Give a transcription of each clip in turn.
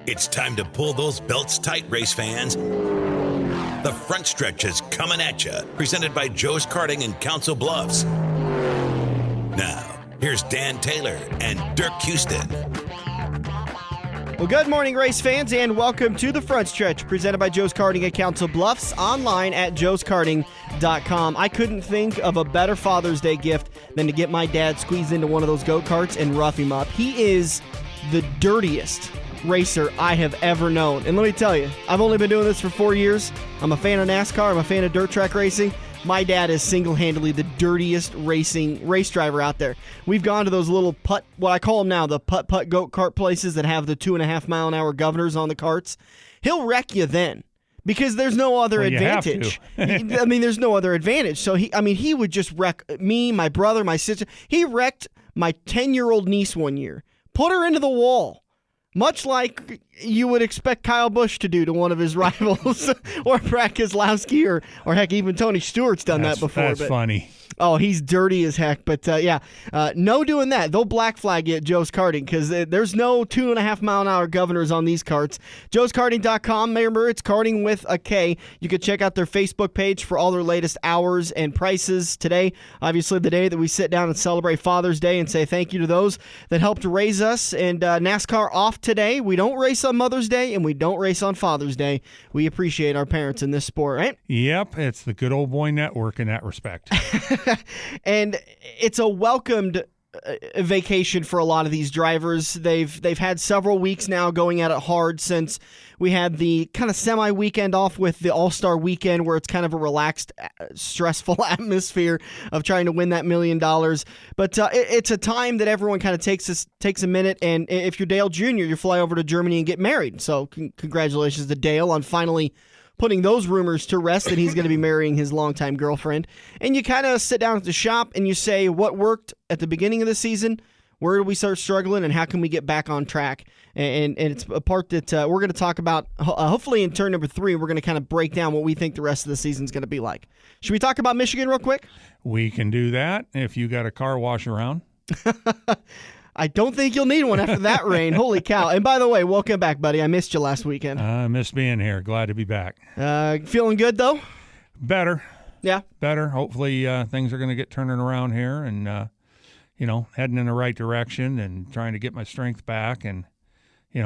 It's time to pull those belts tight, race fans. The front stretch is coming at you, presented by Joe's Karting in Council Bluffs. Now, here's Dan Taylor and Dirk Houston. Well, good morning, race fans, and welcome to the front stretch, presented by Joe's Karting at Council Bluffs, online at joeskarting.com. I couldn't think of a better Father's Day gift than to get my dad squeezed into one of those go-karts and rough him up. He is the dirtiest racer I have ever known. And let me tell you, I've only been doing this for 4 years. I'm a fan of NASCAR. I'm a fan of dirt track racing. My dad is single-handedly the dirtiest race driver out there. We've gone to those little what I call them now, the putt-putt go-kart places that have the 2.5-mile-an-hour governors on the carts. He'll wreck you then because there's no other advantage. I mean, there's no other advantage. So, he would just wreck me, my brother, my sister. He wrecked my 10-year-old niece one year, put her into the wall. Much like you would expect Kyle Busch to do to one of his rivals, or Brad Keselowski, or heck, even Tony Stewart's done that before. That's funny. Oh, he's dirty as heck. But, no doing that. They'll black flag you at Joe's Karting because there's no 2.5-mile-an-hour governors on these carts. joeskarting.com. Remember, it's karting with a K. You can check out their Facebook page for all their latest hours and prices. Today, obviously, the day that we sit down and celebrate Father's Day and say thank you to those that helped raise us. And NASCAR off today. We don't race on Mother's Day, and we don't race on Father's Day. We appreciate our parents in this sport, right? Yep, it's the good old boy network in that respect. And it's a welcomed vacation for a lot of these drivers. They've had several weeks now going at it hard since we had the kind of semi-weekend off with the All-Star Weekend where it's kind of a relaxed, stressful atmosphere of trying to win that $1 million. But it's a time that everyone kind of takes a minute, and if you're Dale Jr., you fly over to Germany and get married. So congratulations to Dale on finally putting those rumors to rest that he's going to be marrying his longtime girlfriend. And you kind of sit down at the shop and you say, what worked at the beginning of the season? Where did we start struggling, and how can we get back on track? And it's a part that we're going to talk about. Hopefully in turn number 3, we're going to kind of break down what we think the rest of the season is going to be like. Should we talk about Michigan real quick? We can do that if you got a car wash around. I don't think you'll need one after that rain. Holy cow. And by the way, welcome back, buddy. I missed you last weekend. I missed being here. Glad to be back. Feeling good, though? Better. Yeah? Better. Hopefully things are going to get turning around here and, heading in the right direction and trying to get my strength back. And,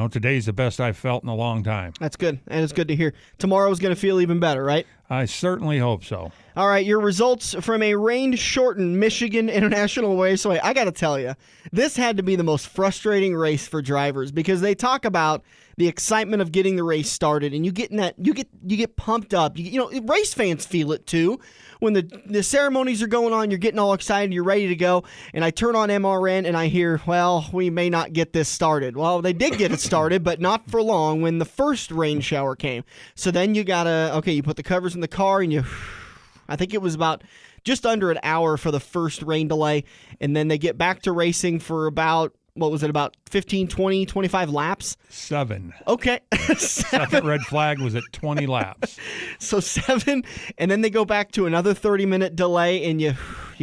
today's the best I've felt in a long time. That's good. And it's good to hear. Tomorrow's going to feel even better, right? I certainly hope so. All right, your results from a rain-shortened Michigan International Raceway. I got to tell you, this had to be the most frustrating race for drivers because they talk about the excitement of getting the race started, and you get pumped up. Race fans feel it too. When the ceremonies are going on, you're getting all excited, you're ready to go, and I turn on MRN and I hear, well, we may not get this started. Well, they did get it started, but not for long when the first rain shower came. So then you you put the covers in the car and I think it was about just under an hour for the first rain delay, and then they get back to racing for about, about 15, 20, 25 laps? 7. Okay. Second red flag was at 20 laps. So 7, and then they go back to another 30-minute delay, and you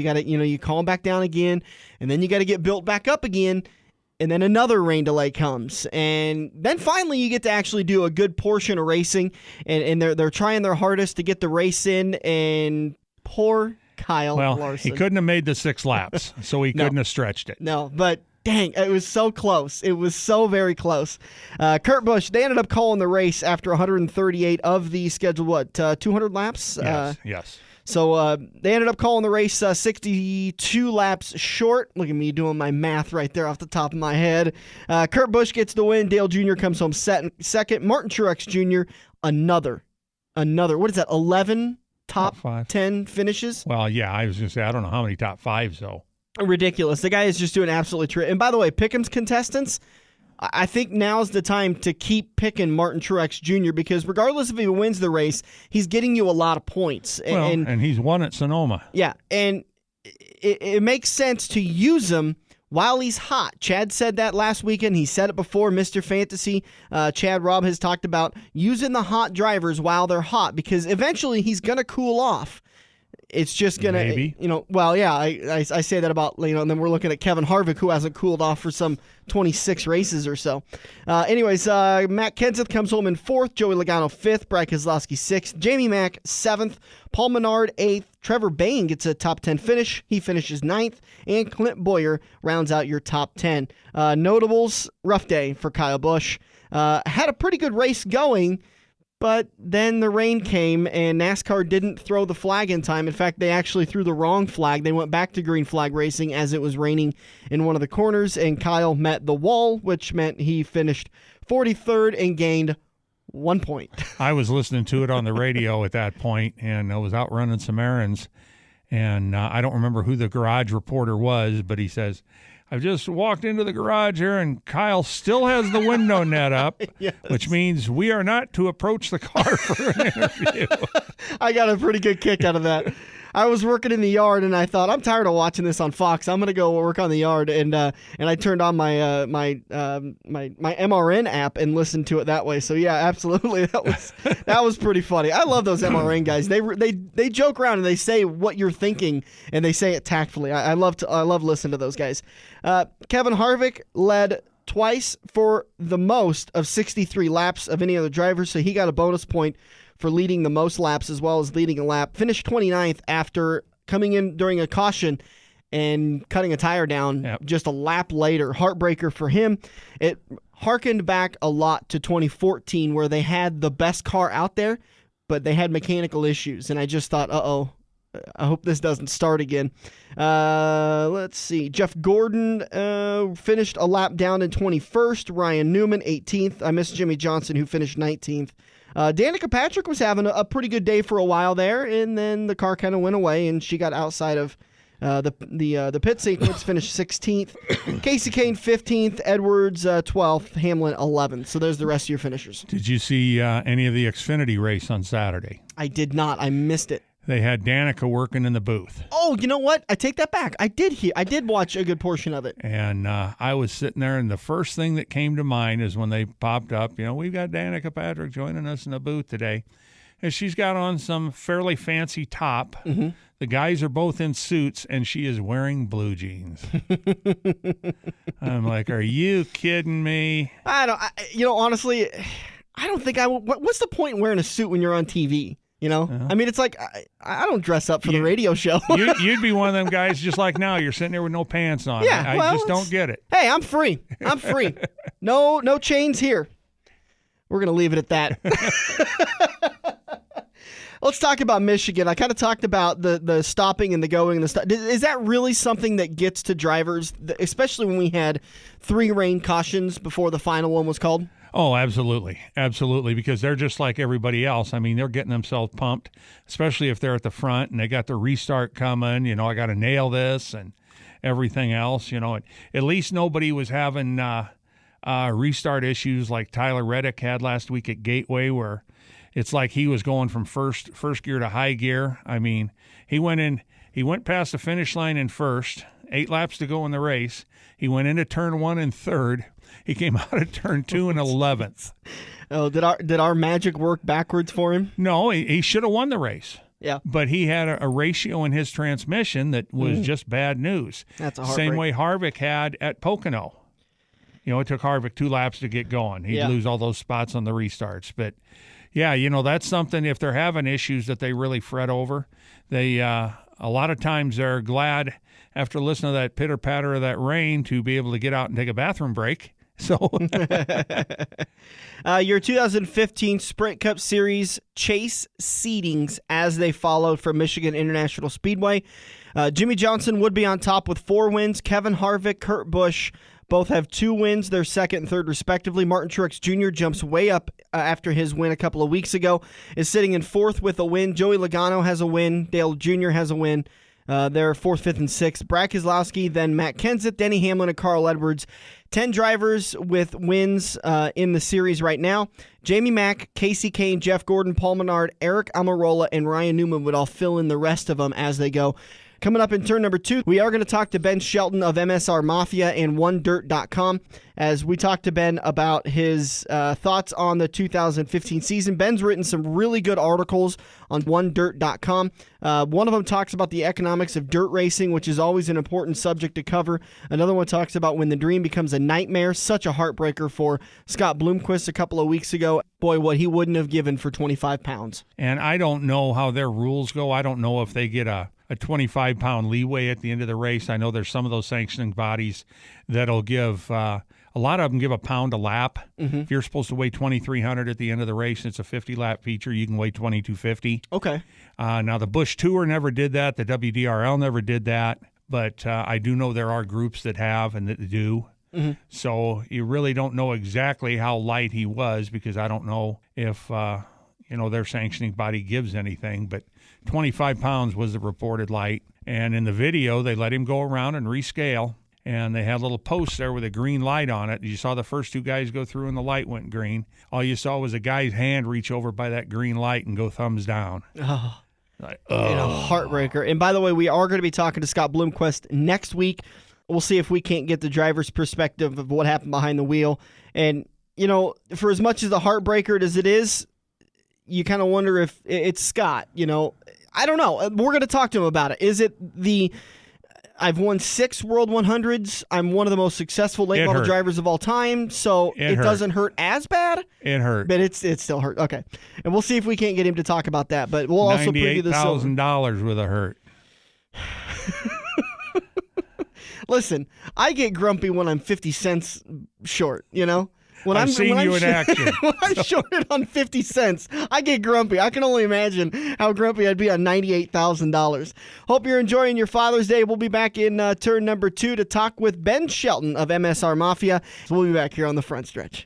got to, you calm back down again, and then you got to get built back up again, and then another rain delay comes, and then finally you get to actually do a good portion of racing, and they're trying their hardest to get the race in, and poor Kyle Larson. He couldn't have made the 6 laps, so he couldn't have stretched it. No, but dang, it was so close. It was so very close. Kurt Busch, they ended up calling the race after 138 of the scheduled, 200 laps? Yes. So they ended up calling the race 62 laps short. Look at me doing my math right there off the top of my head. Kurt Busch gets the win. Dale Jr. comes home second. Martin Truex Jr., another, what is that, 11 top 10 finishes? Well, yeah, I was going to say, I don't know how many top 5s, though. Ridiculous. The guy is just doing absolutely terrific. And by the way, Pick'em's contestants, I think now's the time to keep picking Martin Truex Jr. because regardless if he wins the race, he's getting you a lot of points. And he's won at Sonoma. Yeah, and it makes sense to use him while he's hot. Chad said that last weekend. He said it before. Mr. Fantasy, Chad Robb has talked about using the hot drivers while they're hot because eventually he's going to cool off. it's just going to, well, yeah, I say that about, and then we're looking at Kevin Harvick, who hasn't cooled off for some 26 races or so. Anyways, Matt Kenseth comes home in 4th, Joey Logano 5th, Brad Keselowski 6th, Jamie Mack 7th, Paul Menard 8th, Trevor Bayne gets a top 10 finish. He finishes 9th, and Clint Bowyer rounds out your top 10. Notables, rough day for Kyle Busch. Had a pretty good race going, but then the rain came, and NASCAR didn't throw the flag in time. In fact, they actually threw the wrong flag. They went back to green flag racing as it was raining in one of the corners, and Kyle met the wall, which meant he finished 43rd and gained 1 point. I was listening to it on the radio at that point, and I was out running some errands, and I don't remember who the garage reporter was, but he says, I've just walked into the garage here, and Kyle still has the window net up, Yes. which means we are not to approach the car for an interview. I got a pretty good kick out of that. I was working in the yard, and I thought, I'm tired of watching this on Fox. I'm going to go work on the yard, and I turned on my my MRN app and listened to it that way. So yeah, absolutely, that was pretty funny. I love those MRN guys. They joke around and they say what you're thinking, and they say it tactfully. I love listening to those guys. Kevin Harvick led twice for the most of 63 laps of any other driver, so he got a bonus point for leading the most laps as well as leading a lap. Finished 29th after coming in during a caution and cutting a tire down just a lap later. Heartbreaker for him. It harkened back a lot to 2014 where they had the best car out there, but they had mechanical issues. And I just thought, I hope this doesn't start again. Let's see. Jeff Gordon finished a lap down in 21st. Ryan Newman, 18th. I missed Jimmy Johnson, who finished 19th. Danica Patrick was having a pretty good day for a while there, and then the car kind of went away, and she got outside of the pit sequence, finished 16th. Casey Kane, 15th. Edwards, 12th. Hamlin, 11th. So there's the rest of your finishers. Did you see any of the Xfinity race on Saturday? I did not. I missed it. They had Danica working in the booth. Oh, you know what? I take that back. I did watch a good portion of it. And I was sitting there, and the first thing that came to mind is when they popped up, we've got Danica Patrick joining us in the booth today. And she's got on some fairly fancy top. Mm-hmm. The guys are both in suits, and she is wearing blue jeans. I'm like, are you kidding me? Honestly, I don't think I would. What's the point in wearing a suit when you're on TV? I mean, it's like I don't dress up for the radio show. You'd be one of them guys just like now. You're sitting there with no pants on. Yeah, I just don't get it. Hey, I'm free. No chains here. We're going to leave it at that. Let's talk about Michigan. I kind of talked about the stopping and the going. And is that really something that gets to drivers, especially when we had 3 rain cautions before the final one was called? Oh, absolutely. Absolutely, because they're just like everybody else. I mean, they're getting themselves pumped, especially if they're at the front and they got the restart coming. I got to nail this and everything else. At least nobody was having restart issues like Tyler Reddick had last week at Gateway, where it's like he was going from first gear to high gear. I mean, he went past the finish line in first, 8 laps to go in the race. He went into turn 1 and third. He came out of turn 2 and 11th. Oh, did our magic work backwards for him? No, he should have won the race. Yeah. But he had a ratio in his transmission that was just bad news. That's a heartbreak. Same way Harvick had at Pocono. It took Harvick 2 laps to get going. He'd lose all those spots on the restarts. But, yeah, that's something, if they're having issues that they really fret over, they a lot of times they're glad after listening to that pitter-patter of that rain to be able to get out and take a bathroom break. So, your 2015 Sprint Cup Series chase seedings as they followed from Michigan International Speedway. Jimmy Johnson would be on top with 4 wins. Kevin Harvick, Kurt Busch both have 2 wins, their second and third respectively. Martin Truex Jr. jumps way up after his win a couple of weeks ago, is sitting in 4th with a win. Joey Logano has a win. Dale Jr. has a win. They're 4th, 5th, and 6th. Brad Keselowski, then Matt Kenseth, Denny Hamlin, and Carl Edwards. 10 drivers with wins in the series right now. Jamie Mack, Casey Kane, Jeff Gordon, Paul Menard, Eric Almirola, and Ryan Newman would all fill in the rest of them as they go. Coming up in turn number 2, we are going to talk to Ben Shelton of MSR Mafia and OneDirt.com as we talk to Ben about his thoughts on the 2015 season. Ben's written some really good articles on OneDirt.com. One of them talks about the economics of dirt racing, which is always an important subject to cover. Another one talks about when the dream becomes a nightmare. Such a heartbreaker for Scott Bloomquist a couple of weeks ago. Boy, what he wouldn't have given for 25 pounds. And I don't know how their rules go. I don't know if they get a 25-pound leeway at the end of the race. I know there's some of those sanctioning bodies that'll give a lot of them give a pound a lap. Mm-hmm. If you're supposed to weigh 2,300 at the end of the race, and it's a 50-lap feature, you can weigh 2,250. Okay. Now, the Busch Tour never did that. The WDRL never did that. But I do know there are groups that have and that do. Mm-hmm. So you really don't know exactly how light he was because I don't know if their sanctioning body gives anything. But 25 pounds was the reported light. And in the video, they let him go around and rescale. And they had little posts there with a green light on it. You saw the first two guys go through and the light went green. All you saw was a guy's hand reach over by that green light and go thumbs down. Oh. Like, a heartbreaker. And by the way, we are going to be talking to Scott Bloomquist next week. We'll see if we can't get the driver's perspective of what happened behind the wheel. And, for as much as a heartbreaker as it is, you kind of wonder if it's Scott. I don't know. We're going to talk to him about it. Is it I've won 6 World 100s. I'm one of the most successful late model drivers of all time, so it doesn't hurt as bad. It hurt. But it still hurt. Okay. And we'll see if we can't get him to talk about that. But we'll also preview the $98,000 with a hurt. Listen, I get grumpy when I'm 50 cents short, I've seen you in action. When I'm shorted on 50 cents, I get grumpy. I can only imagine how grumpy I'd be on $98,000. Hope you're enjoying your Father's Day. We'll be back in turn number 2 to talk with Ben Shelton of MSR Mafia. We'll be back here on the front stretch.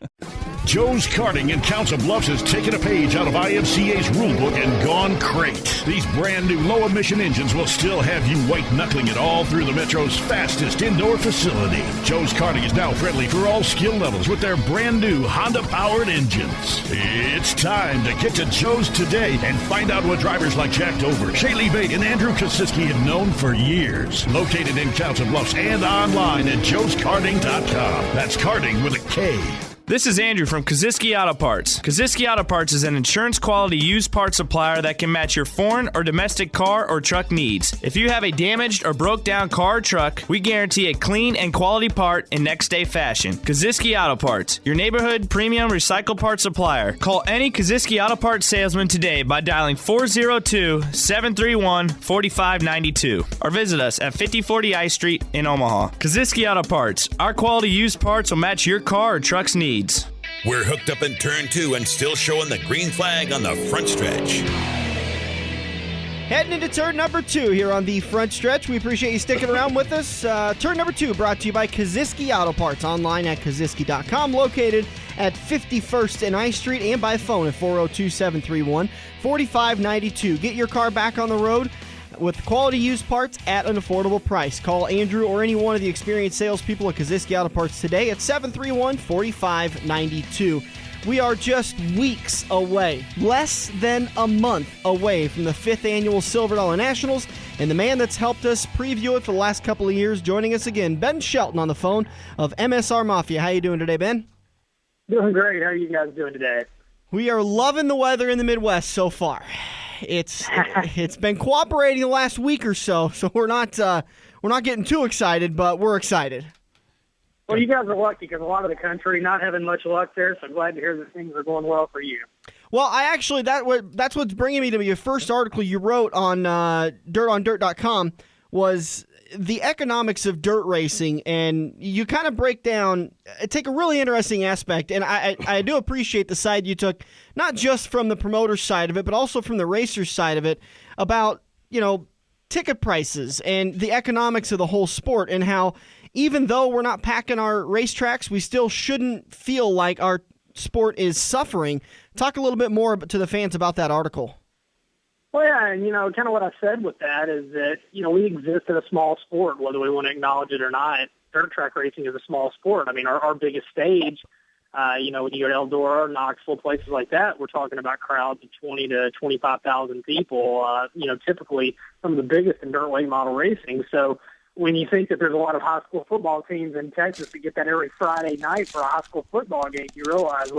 Joe's Karting in Council Bluffs has taken a page out of IMCA's rulebook and gone crate. These brand new low-emission engines will still have you white-knuckling it all through the Metro's fastest indoor facility. Joe's Karting is now friendly for all skill levels with their brand new Honda-powered engines. It's time to get to Joe's today and find out what drivers like Jack Dover, Shaylee Bate, and Andrew Kosiski have known for years. Located in Council Bluffs and online at joeskarting.com. That's karting with a K. This is Andrew from Kosiski Auto Parts. Kosiski Auto Parts is an insurance-quality used parts supplier that can match your foreign or domestic car or truck needs. If you have a damaged or broke-down car or truck, we guarantee a clean and quality part in next-day fashion. Kosiski Auto Parts, your neighborhood premium recycled parts supplier. Call any Kosiski Auto Parts salesman today by dialing 402-731-4592 or visit us at 5040 I Street in Omaha. Kosiski Auto Parts, our quality used parts will match your car or truck's needs. We're hooked up in turn 2 and still showing the green flag on the front stretch. Heading into turn number 2 here on the front stretch. We appreciate you sticking around with us. Turn number 2 brought to you by Kosiski Auto Parts, online at Kosiski.com, located at 51st and I Street, and by phone at 402-731-4592. Get your car back on the road with quality used parts at an affordable price. Call Andrew or any one of the experienced salespeople at Kosiski Auto Parts today at 731-4592. We are just weeks away, less than a month away from the 5th annual Silver Dollar Nationals, and the man that's helped us preview it for the last couple of years, joining us again, Ben Shelton on the phone of MSR Mafia. How you doing today, Ben? Doing great. How are you guys doing today? We are loving the weather in the Midwest so far. It's been cooperating the last week or so we're not getting too excited, but we're excited. Well, you guys are lucky because a lot of the country not having much luck there, so I'm glad to hear that things are going well for you. Well, that's what's bringing me to your first article you wrote on dirtondirt.com was the economics of dirt racing, and you kind of take a really interesting aspect, and I do appreciate the side you took, not just from the promoter side of it, but also from the racer side of it, about, ticket prices and the economics of the whole sport, and how even though we're not packing our racetracks, we still shouldn't feel like our sport is suffering. Talk a little bit more to the fans about that article. Well, yeah, and, kind of what I said with that is that, we exist in a small sport, whether we want to acknowledge it or not. Dirt track racing is a small sport. I mean, our biggest stage When you go to Eldora, Knoxville, places like that, we're talking about crowds of 20 to 25,000 people, typically some of the biggest in dirt late model racing. So when you think that there's a lot of high school football teams in Texas that get that every Friday night for a high school football game, you realize,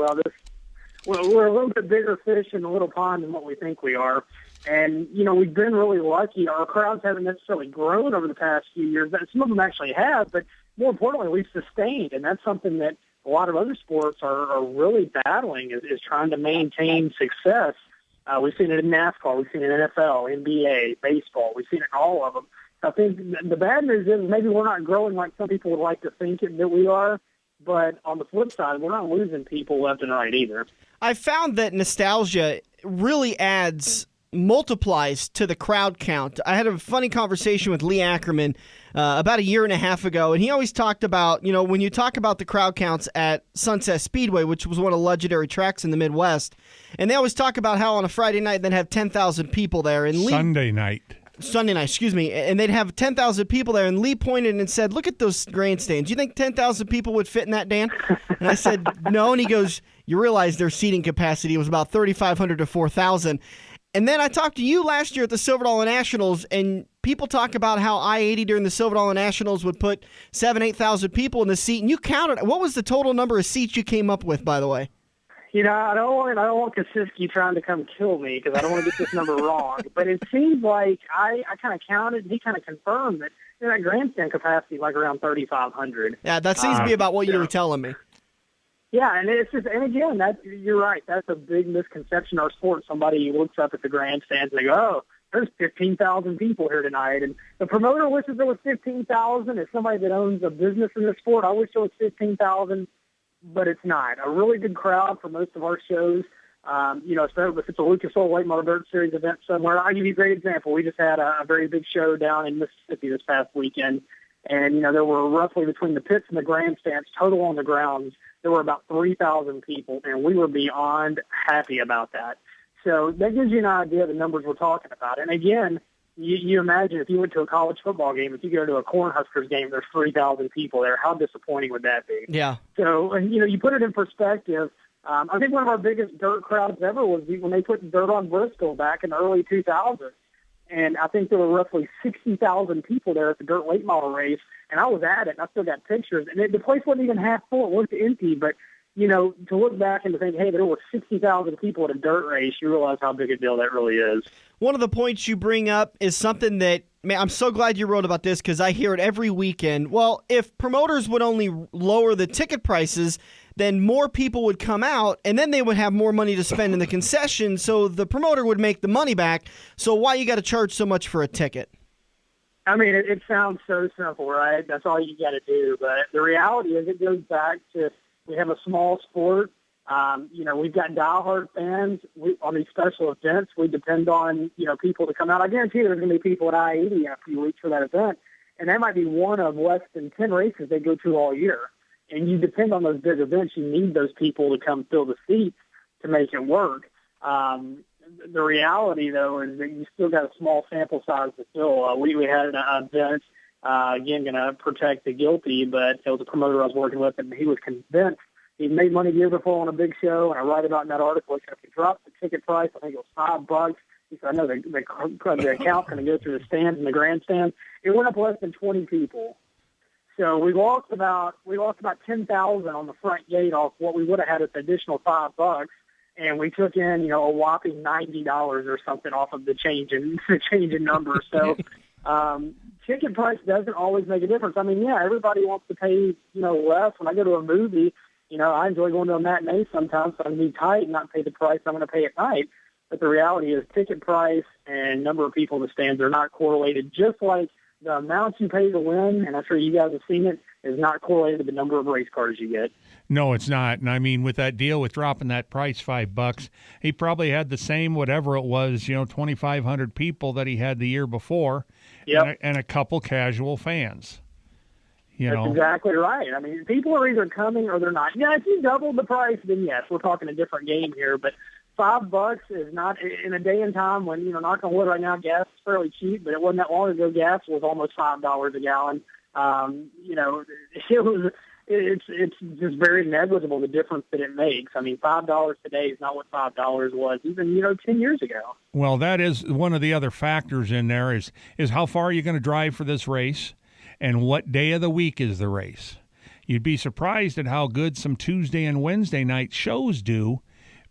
we're a little bit bigger fish in a little pond than what we think we are. And, we've been really lucky. Our crowds haven't necessarily grown over the past few years. Some of them actually have, but more importantly, we've sustained. And that's something that a lot of other sports are really battling is trying to maintain success. We've seen it in NASCAR. We've seen it in NFL, NBA, baseball. We've seen it in all of them. I think the bad news is maybe we're not growing like some people would like to think that we are. But on the flip side, we're not losing people left and right either. I found that nostalgia really multiplies to the crowd count. I had a funny conversation with Lee Ackerman about a year and a half ago, and he always talked about, when you talk about the crowd counts at Sunset Speedway, which was one of the legendary tracks in the Midwest, and they always talk about how on a Friday night they'd have 10,000 people there. And Sunday night, and they'd have 10,000 people there, and Lee pointed and said, look at those grandstands. You think 10,000 people would fit in that, Dan? And I said, no, and he goes, you realize their seating capacity was about 3,500 to 4,000. And then I talked to you last year at the Silver Dollar Nationals, and people talk about how I-80 during the Silver Dollar Nationals would put 8,000 people in the seat, and you counted. What was the total number of seats you came up with, by the way? I don't want Kosiski trying to come kill me because I don't want to get this number wrong. But it seems like I kind of counted, and he kind of confirmed that that grandstand capacity is like around 3,500. Yeah, that seems to be about what you were telling me. Yeah, and it's just, and again, you're right. That's a big misconception in our sport. Somebody looks up at the grandstands and they go, "Oh, there's 15,000 people here tonight," and the promoter wishes there was 15,000. As somebody that owns a business in this sport, I wish there was 15,000. But it's not. A really good crowd for most of our shows. Especially if it's a Lucas Oil Late Model Dirt Series event somewhere. I'll give you a great example. We just had a very big show down in Mississippi this past weekend. And, there were roughly between the pits and the grandstands, total on the grounds, there were about 3,000 people. And we were beyond happy about that. So that gives you an idea of the numbers we're talking about. And, again, you imagine if you went to a college football game, if you go to a Cornhuskers game, there's 3,000 people there. How disappointing would that be? Yeah. So, you put it in perspective. I think one of our biggest dirt crowds ever was when they put dirt on Bristol back in the early 2000s. And I think there were roughly 60,000 people there at the dirt late model race. And I was at it, and I still got pictures. And the place wasn't even half full. It looked empty, but to look back and to think, hey, there were 60,000 people at a dirt race, you realize how big a deal that really is. One of the points you bring up is something that, man, I'm so glad you wrote about this because I hear it every weekend. Well, if promoters would only lower the ticket prices, then more people would come out, and then they would have more money to spend in the concession, so the promoter would make the money back. So why you got to charge so much for a ticket? I mean, it sounds so simple, right? That's all you got to do. But the reality is it goes back to we have a small sport. We've got diehard fans. On these special events, we depend on, people to come out. I guarantee there's going to be people at I-80 in a few weeks for that event, and that might be one of less than 10 races they go to all year. And you depend on those big events. You need those people to come fill the seats to make it work. The reality, though, is that you still got a small sample size to fill. We had an event, again, going to protect the guilty, but it was a promoter I was working with, and he was convinced he made money the year before on a big show, and I write about in that article. If he dropped the ticket price, I think it was $5. He said, I know the account's going to go through the stands and the grandstand. It went up less than 20 people. So we lost about 10,000 on the front gate off what we would have had at the additional $5, and we took in a whopping $90 or something off of the change in numbers. So ticket price doesn't always make a difference. I mean, yeah, everybody wants to pay less. When I go to a movie, I enjoy going to a matinee sometimes, so I can be tight and not pay the price I'm going to pay at night. But the reality is ticket price and number of people in the stands are not correlated, just like the amount you pay to win, and I'm sure you guys have seen it, is not correlated to the number of race cars you get. No, it's not. And I mean, with that deal with dropping that price $5, he probably had the same, whatever it was, 2,500 people that he had the year before, yep. and a couple casual fans. That's exactly right. I mean, people are either coming or they're not. Yeah, if you double the price, then yes, we're talking a different game here. But $5 is not, in a day and time when, knock on wood right now, gas is fairly cheap, but it wasn't that long ago. Gas was almost $5 a gallon. it's just very negligible, the difference that it makes. I mean, $5 today is not what $5 was even, 10 years ago. Well, that is one of the other factors in there is how far are you going to drive for this race and what day of the week is the race. You'd be surprised at how good some Tuesday and Wednesday night shows do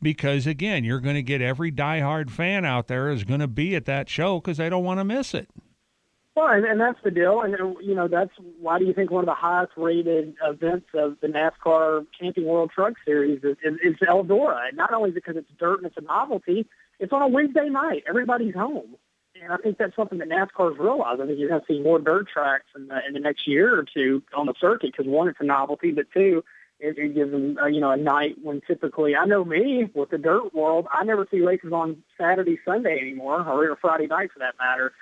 because, again, you're going to get every diehard fan out there is going to be at that show because they don't want to miss it. Well, and that's the deal. And, that's why do you think one of the highest-rated events of the NASCAR Camping World Truck Series is Eldora? Not only because it's dirt and it's a novelty, it's on a Wednesday night. Everybody's home. And I think that's something that NASCAR's realized. I think you're going to see more dirt tracks in the next year or two on the circuit because, one, it's a novelty, but two, it gives them, a night when typically, I know me, with the dirt world, I never see races on Saturday, Sunday anymore, or Friday night for that matter.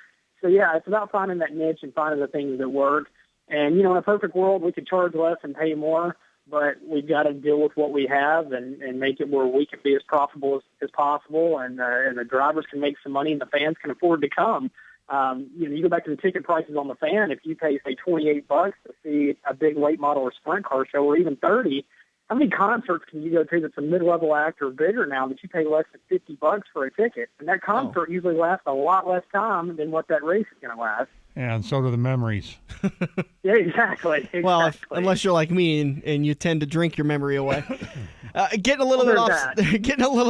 So, yeah, it's about finding that niche and finding the things that work. And, in a perfect world, we could charge less and pay more, but we've got to deal with what we have and make it where we can be as profitable as possible, and the drivers can make some money and the fans can afford to come. You go back to the ticket prices on the fan. If you pay, say, $28 to see a big late model or sprint car show, or even $30, how many concerts can you go to that's a mid-level act or bigger now that you pay less than $50 for a ticket? And that concert usually lasts a lot less time than what that race is going to last. Yeah, and so do the memories. Yeah, exactly. Well, unless you're like me and you tend to drink your memory away. Getting a little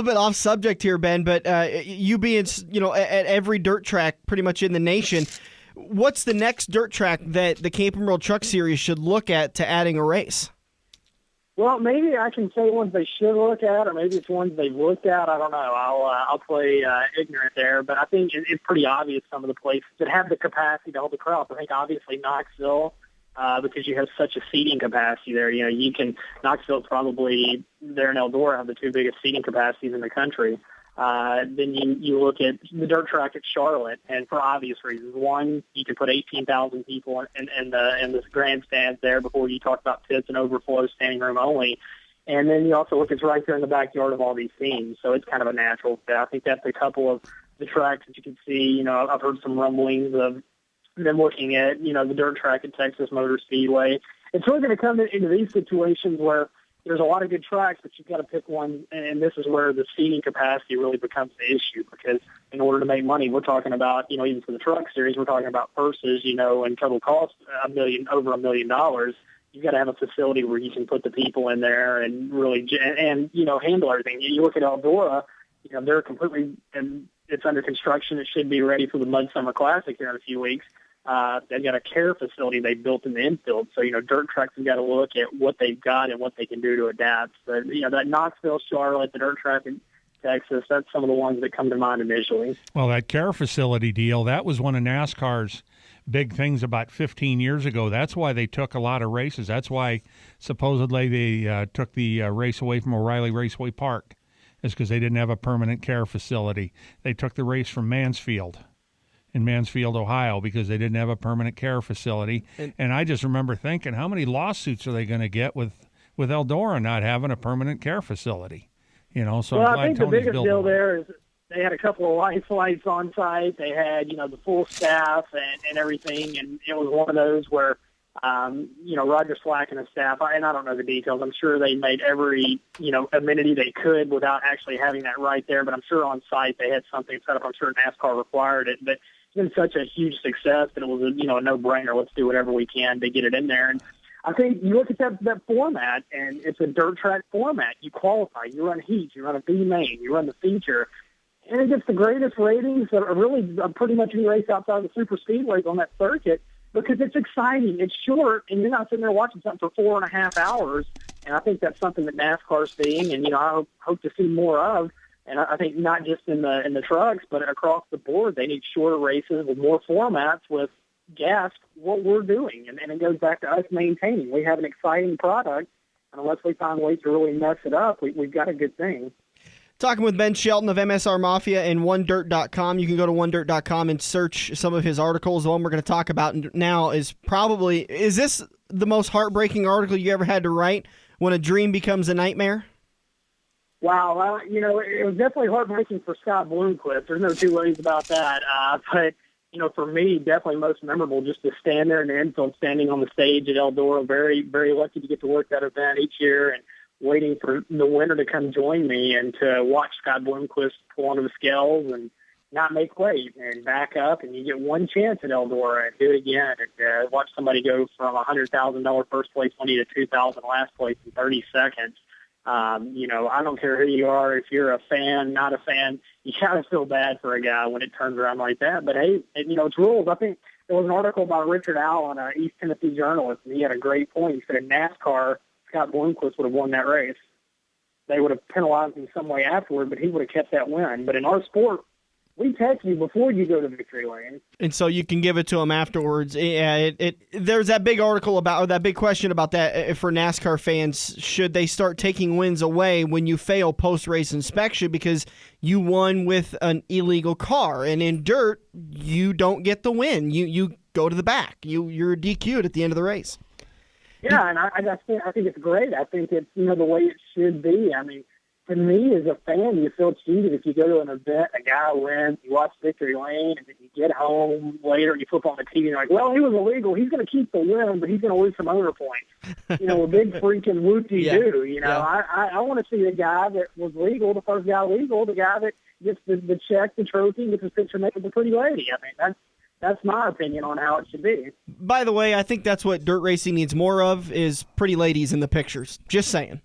bit off subject here, Ben. But you being at every dirt track pretty much in the nation, what's the next dirt track that the Camping World Truck Series should look at to adding a race? Well, maybe I can say ones they should look at, or maybe it's ones they've looked at. I don't know. I'll play ignorant there, but I think it's pretty obvious some of the places that have the capacity to hold the crowd. I think obviously Knoxville, because you have such a seating capacity there. Knoxville probably there and Eldora have the two biggest seating capacities in the country. Then you look at the dirt track at Charlotte, and for obvious reasons. One, you can put 18,000 people in the grandstands there before you talk about pits and overflow, standing room only. And then you also look, it's right there in the backyard of all these teams, so it's kind of a natural fit. I think that's a couple of the tracks that you can see. I've heard some rumblings of them looking at, the dirt track at Texas Motor Speedway. It's really going to come into these situations where there's a lot of good tracks, but you've got to pick one, and this is where the seating capacity really becomes the issue, because in order to make money, we're talking about, even for the truck series, we're talking about purses, and total cost over $1 million. You've got to have a facility where you can put the people in there and really, handle everything. You look at Eldora, they're completely, and it's under construction. It should be ready for the Mud Summer Classic here in a few weeks. They've got a care facility they built in the infield. So, dirt tracks have got to look at what they've got and what they can do to adapt. But, that Knoxville, Charlotte, the dirt track in Texas, that's some of the ones that come to mind initially. Well, that care facility deal, that was one of NASCAR's big things about 15 years ago. That's why they took a lot of races. That's why supposedly they took the race away from O'Reilly Raceway Park, is because they didn't have a permanent care facility. They took the race from Mansfield in Mansfield, Ohio, because they didn't have a permanent care facility. And I just remember thinking, how many lawsuits are they going to get with Eldora not having a permanent care facility? So I think the biggest deal there is they had a couple of lights on site. They had, the full staff and everything, and it was one of those where, Roger Slack and his staff, and I don't know the details, I'm sure they made every, amenity they could without actually having that right there, but I'm sure on site they had something set up. I'm sure NASCAR required it, but it's been such a huge success that it was a no-brainer. Let's do whatever we can to get it in there. And I think you look at that format, and it's a dirt track format. You qualify, you run heat, you run a B main, you run the feature, and it gets the greatest ratings that are really pretty much any race outside of the super speedways on that circuit, because it's exciting, it's short, and you're not sitting there watching something for 4.5 hours. And I think that's something that NASCAR's seeing, and I hope to see more of. And I think not just in the trucks, but across the board, they need shorter races with more formats with gas. What we're doing, and it goes back to us maintaining. We have an exciting product, and unless we find ways to really mess it up, we've got a good thing. Talking with Ben Shelton of MSR Mafia and OneDirt.com. You can go to OneDirt.com and search some of his articles. The one we're going to talk about now is this the most heartbreaking article you ever had to write, when a dream becomes a nightmare? Wow, it was definitely heartbreaking for Scott Bloomquist. There's no two ways about that. But, for me, definitely most memorable just to stand there in the infield, standing on the stage at Eldora. Very, very lucky to get to work that event each year and waiting for the winner to come join me and to watch Scott Bloomquist pull onto the scales and not make weight and back up. And you get one chance at Eldora and do it again. And watch somebody go from $100,000 first place money to $2,000 last place in 30 seconds. I don't care who you are, if you're a fan, not a fan, you kind of feel bad for a guy when it turns around like that. But, hey, it's rules. I think there was an article by Richard Allen, an East Tennessee journalist, and he had a great point. He said in NASCAR, Scott Bloomquist would have won that race. They would have penalized him some way afterward, but he would have kept that win. But in our sport, we text you before you go to victory lane. And so you can give it to them afterwards. Yeah, there's that big article about, or that big question about that for NASCAR fans. Should they start taking wins away when you fail post-race inspection because you won with an illegal car? And in dirt, you don't get the win. You go to the back. You're DQ'd at the end of the race. Yeah, and I think it's great. I think it's, the way it should be. I mean, to me, as a fan, you feel cheated if you go to an event, a guy wins, you watch victory lane, and then you get home later and you flip on the TV and you're like, well, he was illegal. He's going to keep the win, but he's going to lose some owner points. A big freaking whoop-de-doo. I want to see the guy that was legal, the first guy legal, the guy that gets the check, the trophy, gets his picture made with the pretty lady. I mean, that's my opinion on how it should be. By the way, I think that's what dirt racing needs more of is pretty ladies in the pictures. Just saying.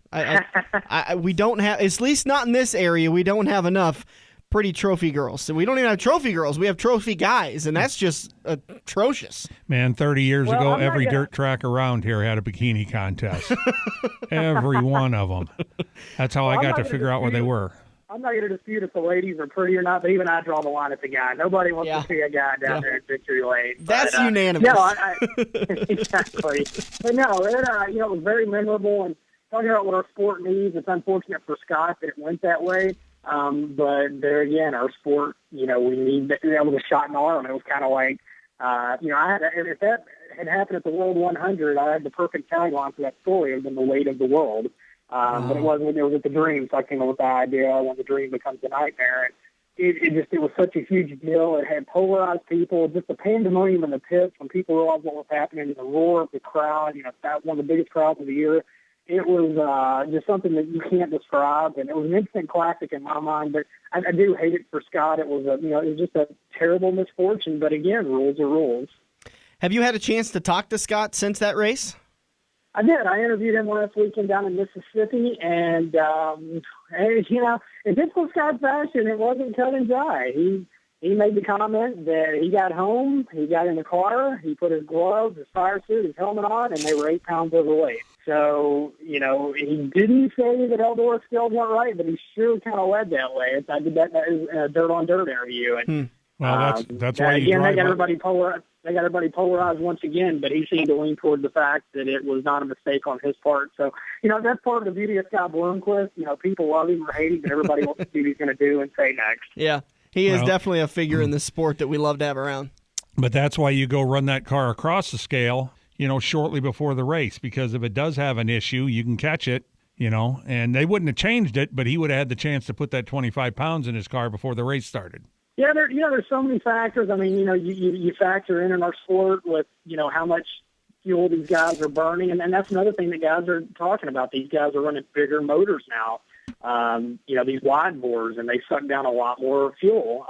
We don't have, at least not in this area, we don't have enough pretty trophy girls. So we don't even have trophy girls. We have trophy guys, and that's just atrocious. Man, 30 years ago, every dirt track around here had a bikini contest. Every one of them. That's how I got to figure out where they were. I'm not going to dispute if the ladies are pretty or not, but even I draw the line at the guy. Nobody wants to see a guy down there at victory lane. That's unanimous. No, exactly. But no, it was very memorable. And talking about what our sport needs, it's unfortunate for Scott that it went that way. But there again, our sport, we need that was a shot in the arm. It was kind of like, if that had happened at the World 100, I had the perfect tagline for that story. It would have been the weight of the world. But it wasn't. It was at the Dream, so I came up with the idea when the Dream becomes a nightmare. And it was such a huge deal. It had polarized people, just the pandemonium in the pits when people realized what was happening, the roar of the crowd. That one of the biggest crowds of the year. It was just something that you can't describe, and it was an instant classic in my mind. But I do hate it for Scott. It was it was just a terrible misfortune. But again, rules are rules. Have you had a chance to talk to Scott since that race? I did. I interviewed him last weekend down in Mississippi, and in typical Scott fashion, it wasn't cut and dry. He made the comment that he got home, he got in the car, he put his gloves, his fire suit, his helmet on, and they were 8 pounds overweight. So, he didn't say that Eldora scales weren't right, but he sure kind of led that way. I did that in a Dirt on Dirt interview. And, well, that's why you again, drive they got everybody polarized once again, but he seemed to lean toward the fact that it was not a mistake on his part. So, that's part of the beauty of Scott Bloomquist. People love him or hate him, but everybody wants to see what he's going to do and say next. Yeah, he is definitely a figure in the sport that we love to have around. But that's why you go run that car across the scale, shortly before the race, because if it does have an issue, you can catch it, and they wouldn't have changed it, but he would have had the chance to put that 25 pounds in his car before the race started. Yeah, there's so many factors. I mean, you factor in our sport with, how much fuel these guys are burning. And that's another thing that guys are talking about. These guys are running bigger motors now, these wide bores, and they suck down a lot more fuel.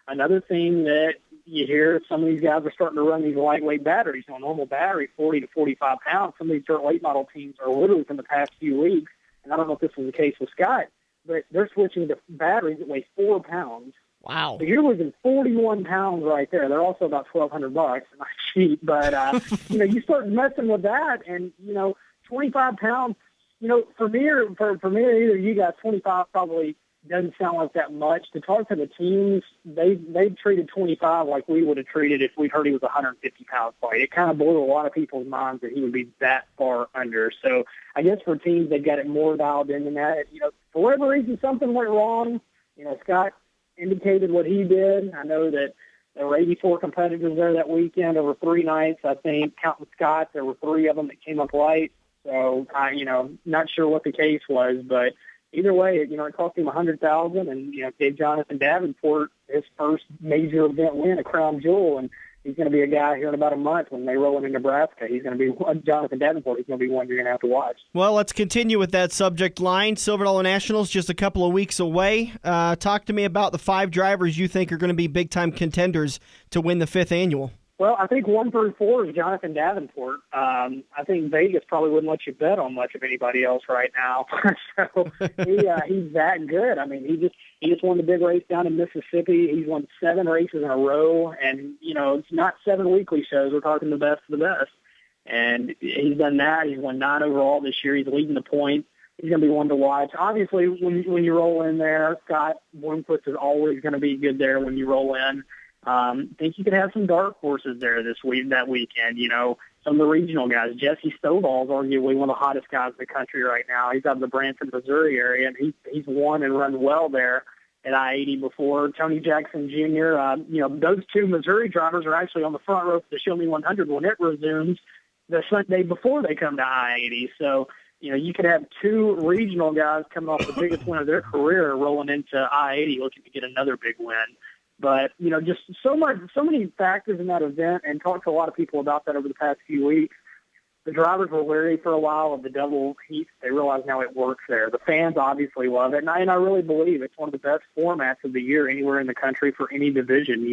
Another thing that you hear, some of these guys are starting to run these lightweight batteries. A normal battery, 40 to 45 pounds. Some of these dirt late model teams are literally from the past few weeks, and I don't know if this was the case with Scott, but they're switching to batteries that weigh 4 pounds. Wow. So you're losing 41 pounds right there. They're also about $1,200. Not cheap, but, you start messing with that and, 25 pounds, for me or either you guys, 25 probably doesn't sound like that much. To talk to the teams, they treated 25 like we would have treated if we heard he was 150 pounds light. It kind of blew a lot of people's minds that he would be that far under. So I guess for teams, they've got it more dialed in than that. For whatever reason, something went wrong. Scott indicated what he did. I know that there were 84 competitors there that weekend over 3 nights. I think, counting Scott, there were 3 of them that came up light. So, not sure what the case was, but either way, it cost him $100,000, and gave Jonathan Davenport his first major event win, a crown jewel, and he's going to be a guy here in about a month when they roll into Nebraska. He's going to be Jonathan Davenport. He's going to be one you're going to have to watch. Well, let's continue with that subject line. Silver Dollar Nationals just a couple of weeks away. Talk to me about the 5 drivers you think are going to be big-time contenders to win the 5th annual. Well, I think 1 through 4 is Jonathan Davenport. I think Vegas probably wouldn't let you bet on much of anybody else right now. So he's that good. I mean, he just won the big race down in Mississippi. He's won 7 races in a row, and it's not 7 weekly shows. We're talking the best of the best, and he's done that. He's won 9 overall this year. He's leading the points. He's going to be one to watch. Obviously, when you roll in there, Scott Bloomquist is always going to be good there when you roll in. I think you could have some dark horses there that weekend. Some of the regional guys. Jesse Stovall is arguably one of the hottest guys in the country right now. He's out of the Branford, Missouri area, and he's won and run well there at I-80 before. Tony Jackson Jr., those 2 Missouri drivers are actually on the front row for the Show Me 100 when it resumes the Sunday before they come to I-80. So, you could have 2 regional guys coming off the biggest win of their career rolling into I-80 looking to get another big win. But, just so many factors in that event, and talked to a lot of people about that over the past few weeks. The drivers were wary for a while of the double heat. They realize now it works there. The fans obviously love it, and I really believe it's one of the best formats of the year anywhere in the country for any division.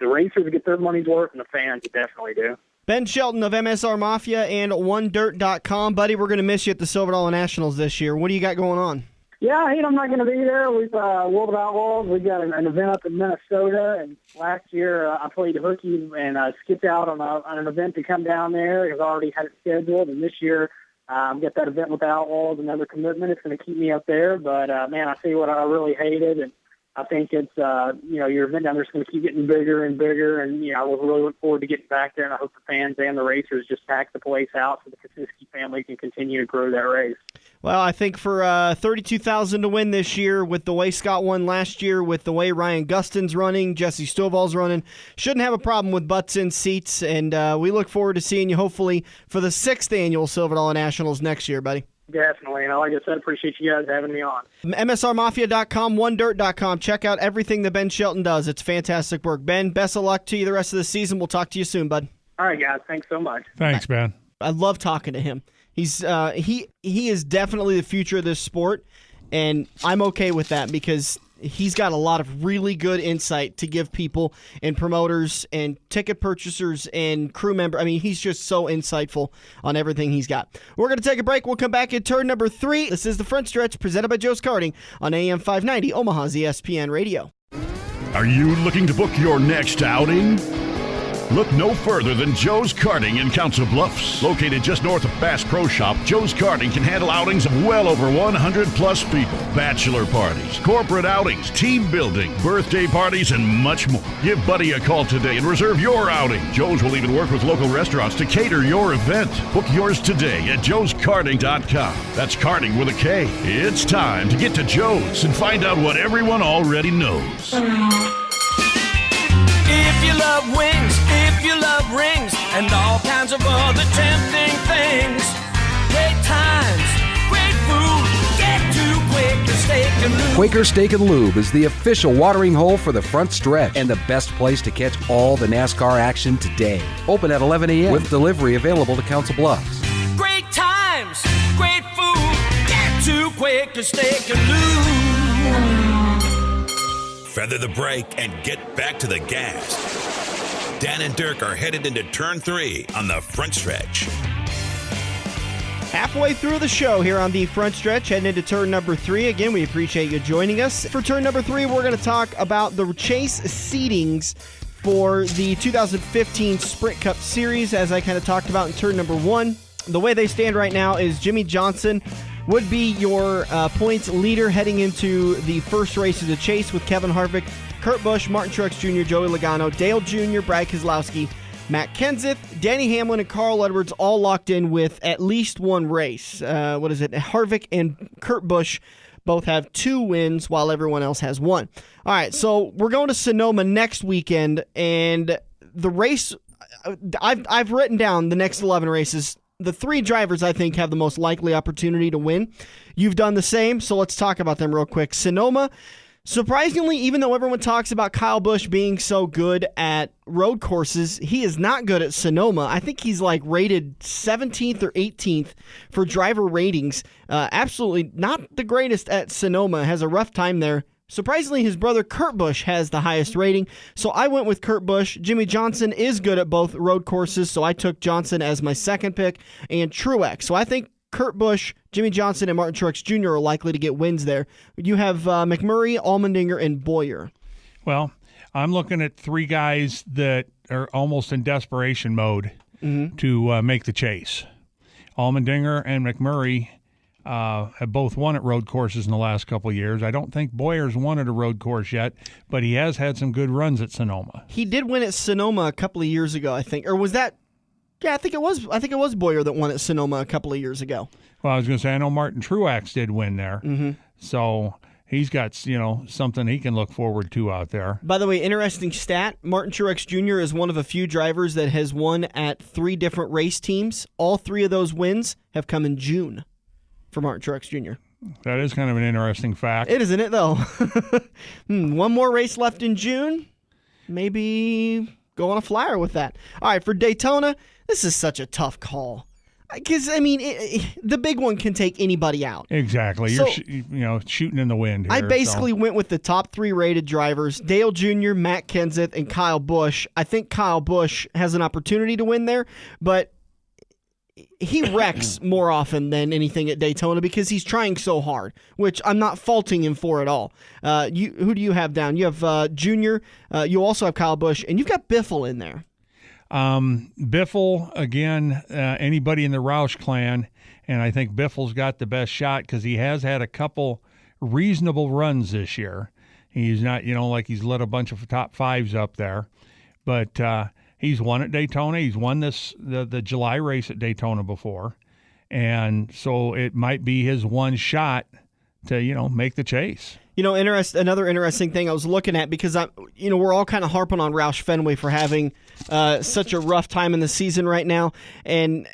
The racers get their money's worth, and the fans definitely do. Ben Shelton of MSR Mafia and OneDirt.com. Buddy, we're going to miss you at the Silver Dollar Nationals this year. What do you got going on? Yeah, I'm not going to be there. We've World of Outlaws. We've got an event up in Minnesota, and last year I played hooky and skipped out on an event to come down there because I already had it scheduled. And this year I've got that event with the Outlaws, another commitment. It's going to keep me up there. But, man, I tell you what I really hated, and I think it's, your event down there is going to keep getting bigger and bigger, and, I really look forward to getting back there, and I hope the fans and the racers just pack the place out so the Kaczynski family can continue to grow that race. Well, I think for $32,000 to win this year, with the way Scott won last year, with the way Ryan Gustin's running, Jesse Stovall's running, shouldn't have a problem with butts in seats, and we look forward to seeing you hopefully for the 6th annual Silver Dollar Nationals next year, buddy. Definitely, and like I said, appreciate you guys having me on. MSRMafia.com, OneDirt.com. Check out everything that Ben Shelton does. It's fantastic work. Ben, best of luck to you the rest of the season. We'll talk to you soon, bud. All right, guys. Thanks so much. Thanks, Ben. I love talking to him. He's he is definitely the future of this sport, and I'm okay with that because he's got a lot of really good insight to give people and promoters and ticket purchasers and crew members. I mean, he's just so insightful on everything he's got. We're going to take a break. We'll come back in turn number 3. This is The Front Stretch, presented by Joe's Karting on AM 590, Omaha's ESPN Radio. Are you looking to book your next outing? Look no further than Joe's Karting in Council Bluffs. Located just north of Bass Pro Shop, Joe's Karting can handle outings of well over 100-plus people. Bachelor parties, corporate outings, team building, birthday parties, and much more. Give Buddy a call today and reserve your outing. Joe's will even work with local restaurants to cater your event. Book yours today at joeskarting.com. That's karting with a K. It's time to get to Joe's and find out what everyone already knows. If you love wings, if you love rings, and all kinds of other tempting things, great times, great food, get to Quaker Steak and Lube. Quaker Steak and Lube is the official watering hole for the front stretch and the best place to catch all the NASCAR action today. Open at 11 a.m. with delivery available to Council Bluffs. Great times, great food, get to Quaker Steak and Lube. Feather the brake and get back to the gas. Dan and Dirk are headed into turn 3 on the front stretch. Halfway through the show here on the front stretch, heading into turn number 3. Again, we appreciate you joining us. For turn number 3, we're going to talk about the Chase seedings for the 2015 Sprint Cup Series, as I kind of talked about in turn number 1. The way they stand right now is Jimmy Johnson would be your points leader heading into the first race of the Chase, with Kevin Harvick, Kurt Busch, Martin Truex Jr., Joey Logano, Dale Jr., Brad Keselowski, Matt Kenseth, Danny Hamlin, and Carl Edwards all locked in with at least one race. Harvick and Kurt Busch both have 2 wins while everyone else has 1. All right, so we're going to Sonoma next weekend, and the race, I've written down the next 11 races the three drivers I think have the most likely opportunity to win. You've done the same, so let's talk about them real quick. Sonoma, surprisingly, even though everyone talks about Kyle Busch being so good at road courses, he is not good at Sonoma. I think he's like rated 17th or 18th for driver ratings. Absolutely not the greatest at Sonoma. Has a rough time there. Surprisingly, his brother Kurt Busch has the highest rating, so I went with Kurt Busch. Jimmy Johnson is good at both road courses, so I took Johnson as my second pick, and Truex. So I think Kurt Busch, Jimmy Johnson, and Martin Truex Jr. are likely to get wins there. You have McMurray, Allmendinger, and Bowyer. Well, I'm looking at three guys that are almost in desperation mode to make the chase. Allmendinger and McMurray have both won at road courses in the last couple of years. I don't think Boyer's won at a road course yet, but he has had some good runs at Sonoma. He did win at Sonoma a couple of years ago, I think. Or was that? Yeah, I think it was. I think it was Bowyer that won at Sonoma a couple of years ago. Well, I was going to say, I know Martin Truex did win there. So he's got, something he can look forward to out there. By the way, interesting stat, Martin Truex Jr. is one of a few drivers that has won at 3 different race teams. All 3 of those wins have come in June for Martin Truex Jr. That is kind of an interesting fact. It isn't it, though? One more race left in June. Maybe go on a flyer with that. All right, for Daytona, this is such a tough call. Because, the big one can take anybody out. Exactly. So, You're shooting in the wind here. I basically went with the top 3 rated drivers, Dale Jr., Matt Kenseth, and Kyle Busch. I think Kyle Busch has an opportunity to win there, but he wrecks more often than anything at Daytona because he's trying so hard, which I'm not faulting him for at all. Who do you have down? You have Junior. You also have Kyle Busch, and you've got Biffle in there. Biffle, again, anybody in the Roush clan, and I think Biffle's got the best shot because he has had a couple reasonable runs this year. He's not, like he's lit a bunch of top 5s up there, but he's won at Daytona. He's won the July race at Daytona before, and so it might be his one shot to make the chase. Another interesting thing I was looking at, because we're all kind of harping on Roush Fenway for having such a rough time in the season right now, and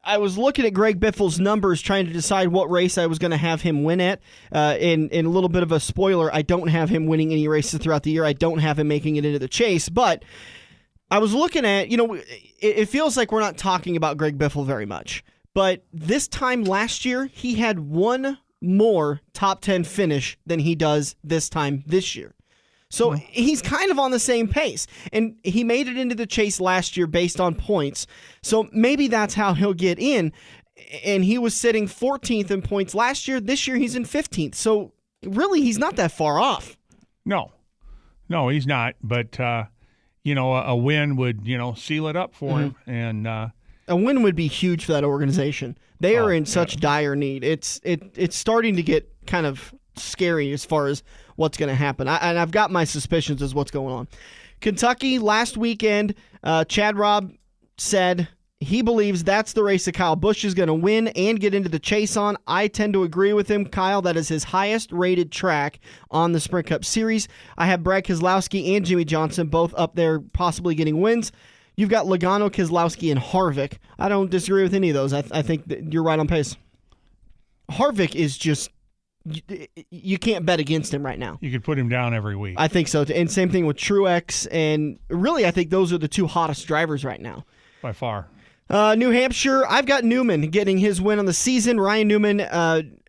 I was looking at Greg Biffle's numbers trying to decide what race I was going to have him win at. In a little bit of a spoiler, I don't have him winning any races throughout the year. I don't have him making it into the chase, but I was looking at, it feels like we're not talking about Greg Biffle very much, but this time last year, he had one more top 10 finish than he does this time this year. So he's kind of on the same pace, and he made it into the chase last year based on points. So maybe that's how he'll get in, and he was sitting 14th in points last year. This year he's in 15th. So really he's not that far off. No, he's not, but a win would, seal it up for him, and a win would be huge for that organization. They are in such dire need. It's starting to get kind of scary as far as what's going to happen. And I've got my suspicions as what's going on. Kentucky, last weekend, Chad Robb said he believes that's the race that Kyle Busch is going to win and get into the chase on. I tend to agree with him. Kyle, that is his highest rated track on the Sprint Cup Series. I have Brad Keselowski and Jimmy Johnson both up there possibly getting wins. You've got Logano, Keselowski, and Harvick. I don't disagree with any of those. I think that you're right on pace. Harvick is just, you can't bet against him right now. You could put him down every week. I think so. And same thing with Truex. And really, I think those are the 2 hottest drivers right now. By far. New Hampshire, I've got Newman getting his win on the season. Ryan Newman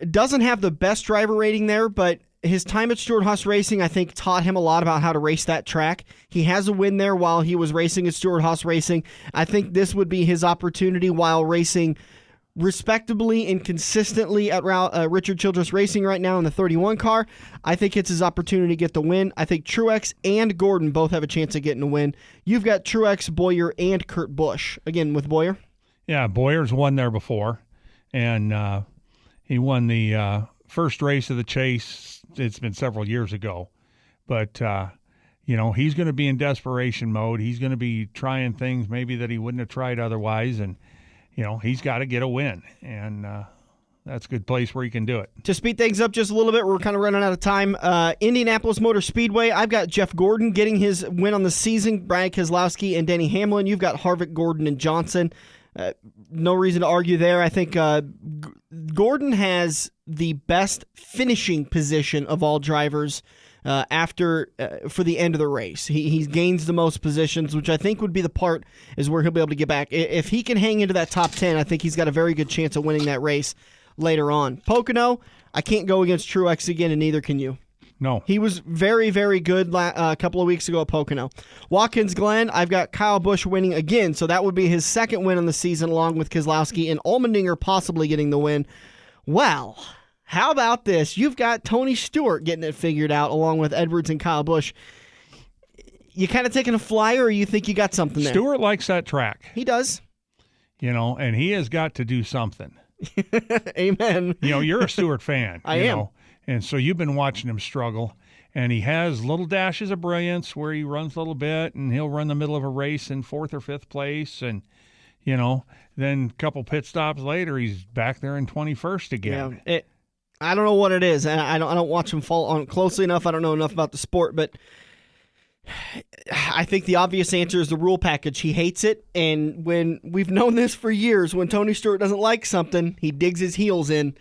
doesn't have the best driver rating there, but his time at Stewart-Haas Racing, I think, taught him a lot about how to race that track. He has a win there while he was racing at Stewart-Haas Racing. I think this would be his opportunity while racing respectably and consistently at Richard Childress Racing right now in the 31 car. I think it's his opportunity to get the win. I think Truex and Gordon both have a chance of getting a win. You've got Truex, Bowyer, and Kurt Busch. Again, with Bowyer? Yeah, Boyer's won there before, and he won the first race of the chase. It's been several years ago, but he's going to be in desperation mode. He's going to be trying things maybe that he wouldn't have tried otherwise, and he's got to get a win, and that's a good place where he can do it. To speed things up just a little bit, we're kind of running out of time. Indianapolis Motor Speedway, I've got Jeff Gordon getting his win on the season, Brad Keselowski and Denny Hamlin. You've got Harvick, Gordon, and Johnson. No reason to argue there. I think Gordon has the best finishing position of all drivers for the end of the race. He gains the most positions, which I think would be the part is where he'll be able to get back. If he can hang into that top 10, I think he's got a very good chance of winning that race later on. Pocono, I can't go against Truex again, and neither can you. No. He was very, very good a couple of weeks ago at Pocono. Watkins Glen, I've got Kyle Busch winning again, so that would be his second win on the season along with Keselowski and Allmendinger possibly getting the win. Well, how about this? You've got Tony Stewart getting it figured out along with Edwards and Kyle Busch. You kind of taking a flyer, or you think you got something there? Stewart likes that track. He does. And he has got to do something. Amen. You're a Stewart fan. I am. And so you've been watching him struggle. And he has little dashes of brilliance where he runs a little bit, and he'll run the middle of a race in 4th or 5th place. And, then a couple pit stops later, he's back there in 21st again. Yeah, I don't know what it is. I don't watch him fall on closely enough. I don't know enough about the sport, but I think the obvious answer is the rule package. He hates it, and when we've known this for years, when Tony Stewart doesn't like something, he digs his heels in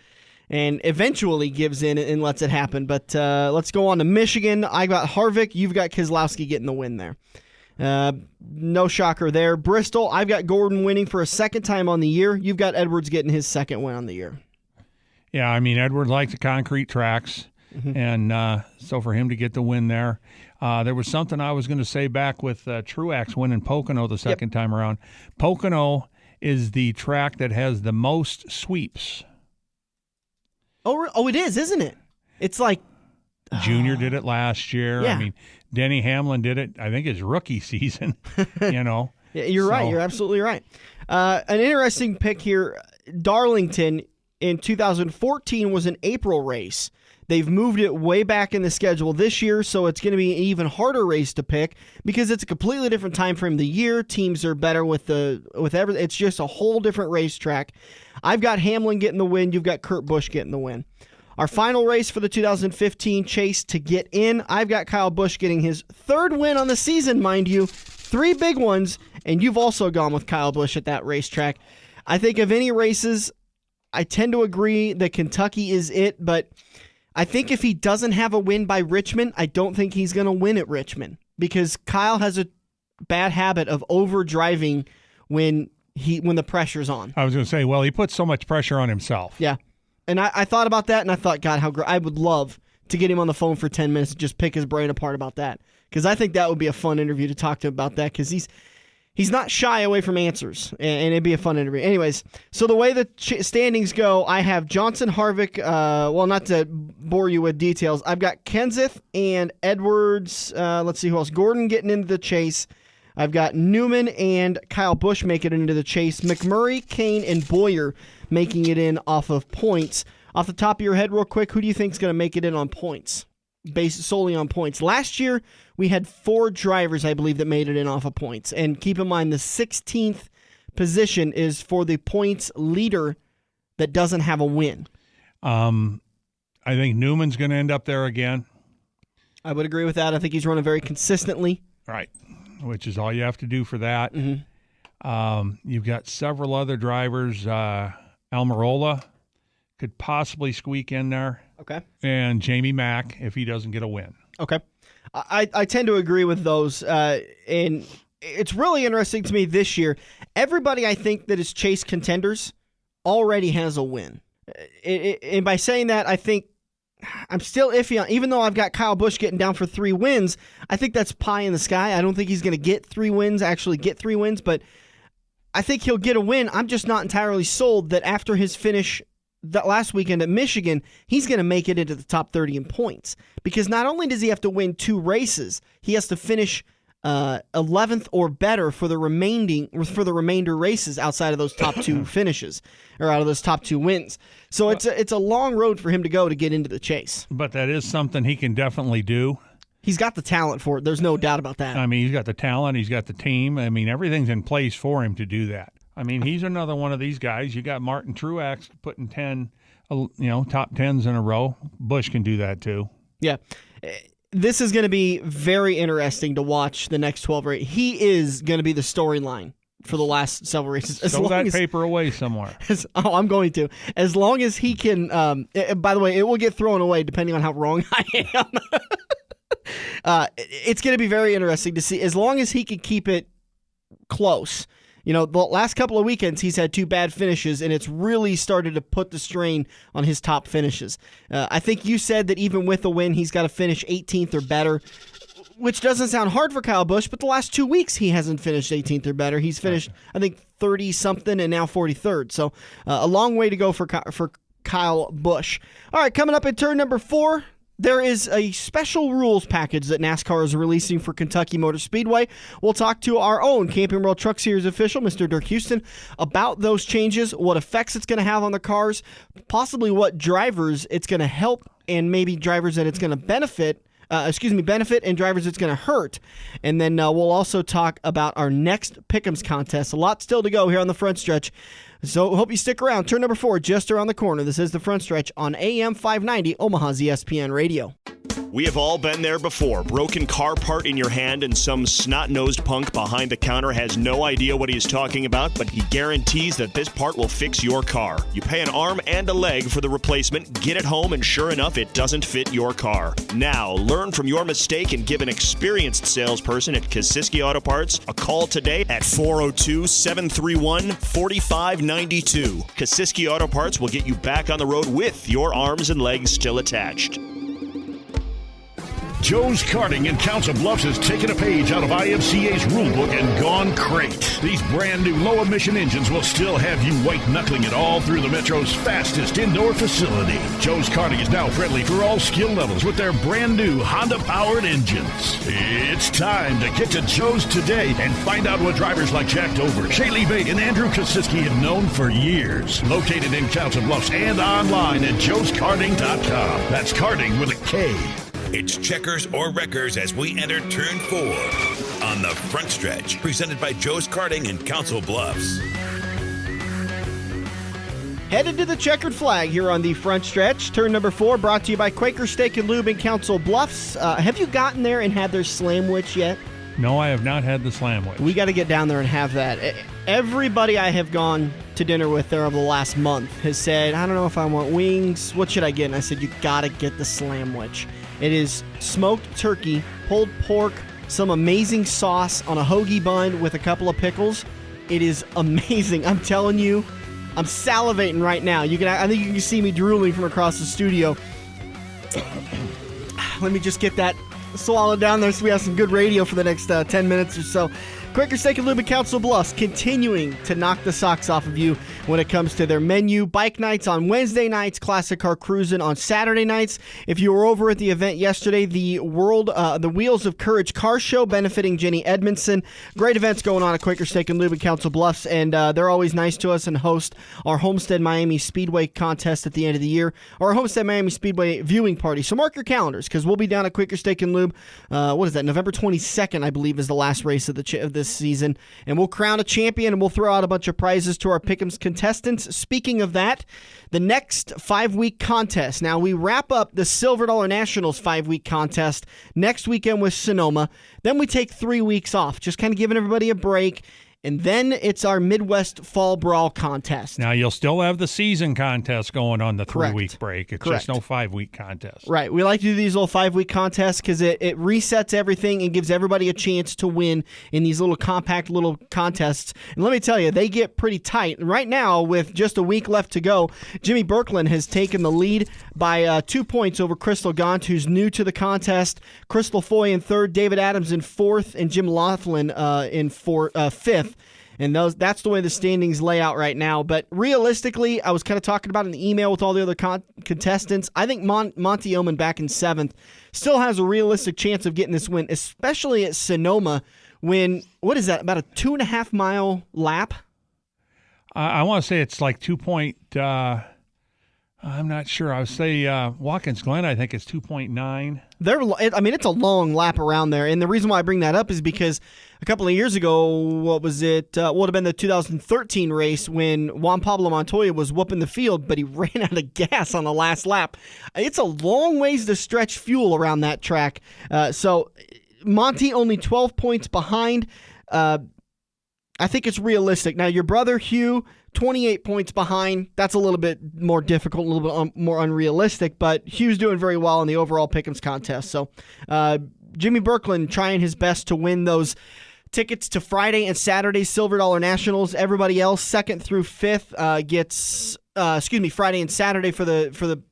and eventually gives in and lets it happen. But let's go on to Michigan. I got Harvick. You've got Keselowski getting the win there. No shocker there. Bristol, I've got Gordon winning for a second time on the year. You've got Edwards getting his second win on the year. Yeah, Edwards likes the concrete tracks, and so for him to get the win there. There was something I was going to say back with Truex winning Pocono the second time around. Pocono is the track that has the most sweeps. Oh, it is, isn't it? It's like Junior did it last year. Yeah. Denny Hamlin did it, I think, his rookie season. Yeah, you're right. You're absolutely right. An interesting pick here. Darlington in 2014 was an April race. They've moved it way back in the schedule this year, so it's going to be an even harder race to pick because it's a completely different time frame of the year. Teams are better with everything. It's just a whole different racetrack. I've got Hamlin getting the win. You've got Kurt Busch getting the win. Our final race for the 2015 chase to get in, I've got Kyle Busch getting his third win on the season, mind you. 3 big ones, and you've also gone with Kyle Busch at that racetrack. I think of any races, I tend to agree that Kentucky is it, but I think if he doesn't have a win by Richmond, I don't think he's going to win at Richmond because Kyle has a bad habit of over-driving when the pressure's on. I was going to say, he puts so much pressure on himself. Yeah. And I thought about that, and I thought, God, how great. I would love to get him on the phone for 10 minutes and just pick his brain apart about that because I think that would be a fun interview to talk to him about that because he's not shy away from answers, and it'd be a fun interview. Anyways, so the way the standings go, I have Johnson, Harvick, not to bore you with details, I've got Kenseth and Edwards, let's see who else, Gordon getting into the chase. I've got Newman and Kyle Busch making it into the chase. McMurray, Kane, and Boyer making it in off of points. Off the top of your head real quick, who do you think is going to make it in on points? Based solely on points. Last year, we had 4 drivers, I believe, that made it in off of points. And keep in mind, the 16th position is for the points leader that doesn't have a win. I think Newman's going to end up there again. I would agree with that. I think he's running very consistently. Right, which is all you have to do for that. Mm-hmm. You've got several other drivers. Almirola could possibly squeak in there. Okay. And Jamie Mack if he doesn't get a win. Okay. I tend to agree with those. And it's really interesting to me this year. Everybody I think that is chase contenders already has a win. And by saying that, I think I'm still iffy on, even though I've got Kyle Busch getting down for 3 wins, I think that's pie in the sky. I don't think he's going to get 3 wins, but I think he'll get a win. I'm just not entirely sold that after his finish that last weekend at Michigan, he's going to make it into the top 30 in points. Because not only does he have to win 2 races, he has to finish 11th or better for the remainder races outside of those top 2 finishes, or out of those top 2 wins. So it's a long road for him to go to get into the chase. But that is something he can definitely do. He's got the talent for it. There's no doubt about that. He's got the talent. He's got the team. Everything's in place for him to do that. He's another one of these guys. You got Martin Truex putting 10, top 10s in a row. Busch can do that too. Yeah. This is going to be very interesting to watch the next 12 races. He is going to be the storyline for the last several races. Throw that paper away somewhere. I'm going to. As long as he can, by the way, it will get thrown away depending on how wrong I am. It's going to be very interesting to see. As long as he can keep it close. You know, the last couple of weekends, he's had 2 bad finishes, and it's really started to put the strain on his top finishes. I think you said that even with a win, he's got to finish 18th or better, which doesn't sound hard for Kyle Busch, but the last 2 weeks, he hasn't finished 18th or better. He's finished, I think, 30-something and now 43rd. So a long way to go for Kyle Busch. All right, coming up at turn number 4, there is a special rules package that NASCAR is releasing for Kentucky Motor Speedway. We'll talk to our own Camping World Truck Series official, Mr. Dirk Houston, about those changes, what effects it's going to have on the cars, possibly what drivers it's going to help, and maybe drivers that it's going to benefit and drivers it's going to hurt. And then we'll also talk about our next Pick'ems contest. A lot still to go here on the front stretch. So hope you stick around. Turn number 4 just around the corner. This is the front stretch on AM 590 Omaha's ESPN Radio. We have all been there before. Broken car part in your hand and some snot-nosed punk behind the counter has no idea what he's talking about, but he guarantees that this part will fix your car. You pay an arm and a leg for the replacement, get it home, and sure enough, it doesn't fit your car. Now, learn from your mistake and give an experienced salesperson at Kosiski Auto Parts a call today at 402-731-4592. Kosiski Auto Parts will get you back on the road with your arms and legs still attached. Joe's Karting in Council Bluffs has taken a page out of IMCA's rulebook and gone crate. These brand new low-emission engines will still have you white-knuckling it all through the Metro's fastest indoor facility. Joe's Karting is now friendly for all skill levels with their brand new Honda-powered engines. It's time to get to Joe's today and find out what drivers like Jack Dover, Shaylee Bate, and Andrew Kosiski have known for years. Located in Council Bluffs and online at joeskarting.com. That's karting with a K. It's checkers or wreckers as we enter turn 4 on the front stretch, presented by Joe's Karting in Council Bluffs. Headed to the checkered flag here on the front stretch. Turn number 4 brought to you by Quaker Steak and Lube in Council Bluffs. Have you gotten there and had their slamwich yet? No, I have not had the slamwich. We got to get down there and have that. Everybody I have gone to dinner with there over the last month has said, I don't know if I want wings. What should I get? And I said, you got to get the slamwich. It is smoked turkey, pulled pork, some amazing sauce on a hoagie bun with a couple of pickles. It is amazing. I'm telling you, I'm salivating right now. I think you can see me drooling from across the studio. Let me just get that swallowed down there so we have some good radio for the next 10 minutes or so. Quaker Steak and Lube in Council Bluffs continuing to knock the socks off of you when it comes to their menu. Bike nights on Wednesday nights, classic car cruising on Saturday nights. If you were over at the event yesterday, the Wheels of Courage car show benefiting Jenny Edmondson. Great events going on at Quaker Steak and Lube in Council Bluffs, and they're always nice to us and host our Homestead Miami Speedway contest at the end of the year, or our Homestead Miami Speedway viewing party. So mark your calendars, because we'll be down at Quaker Steak and Lube. What is that? November 22nd, I believe, is the last race of this season, and we'll crown a champion and we'll throw out a bunch of prizes to our Pick'ems contestants. Speaking of that, the next 5-week contest. Now, we wrap up the Silver Dollar Nationals 5-week contest next weekend with Sonoma. Then we take 3 weeks off, just kind of giving everybody a break. And then it's our Midwest Fall Brawl contest. Now, you'll still have the season contest going on the 3-week break. It's Correct. just no 5-week contest. Right. We like to do these little 5-week contests because it resets everything and gives everybody a chance to win in these little compact little contests. And let me tell you, they get pretty tight. Right now, with just a week left to go, Jimmy Birkeland has taken the lead by 2 points over Crystal Gaunt, who's new to the contest. Crystal Foy in third, David Adams in fourth, and Jim Laughlin in fifth. And that's the way the standings lay out right now. But realistically, I was kind of talking about in the email with all the other contestants. I think Monty Oman back in 7th still has a realistic chance of getting this win, especially at Sonoma when, what is that, about a 2.5-mile lap? I want to say it's like 2 point, I'm not sure. I would say Watkins Glen, I think it's 2.9. It's a long lap around there. And the reason why I bring that up is because a couple of years ago, what was it? Would have been the 2013 race when Juan Pablo Montoya was whooping the field, but he ran out of gas on the last lap. It's a long ways to stretch fuel around that track. So Monty only 12 points behind. I think it's realistic. Now, your brother, Hugh, 28 points behind. That's a little bit more difficult, a little bit more unrealistic, but Hugh's doing very well in the overall Pick'ems contest. So, Jimmy Birkland trying his best to win those tickets to Friday and Saturday Silver Dollar Nationals. Everybody else, 2nd through 5th, gets Friday and Saturday for the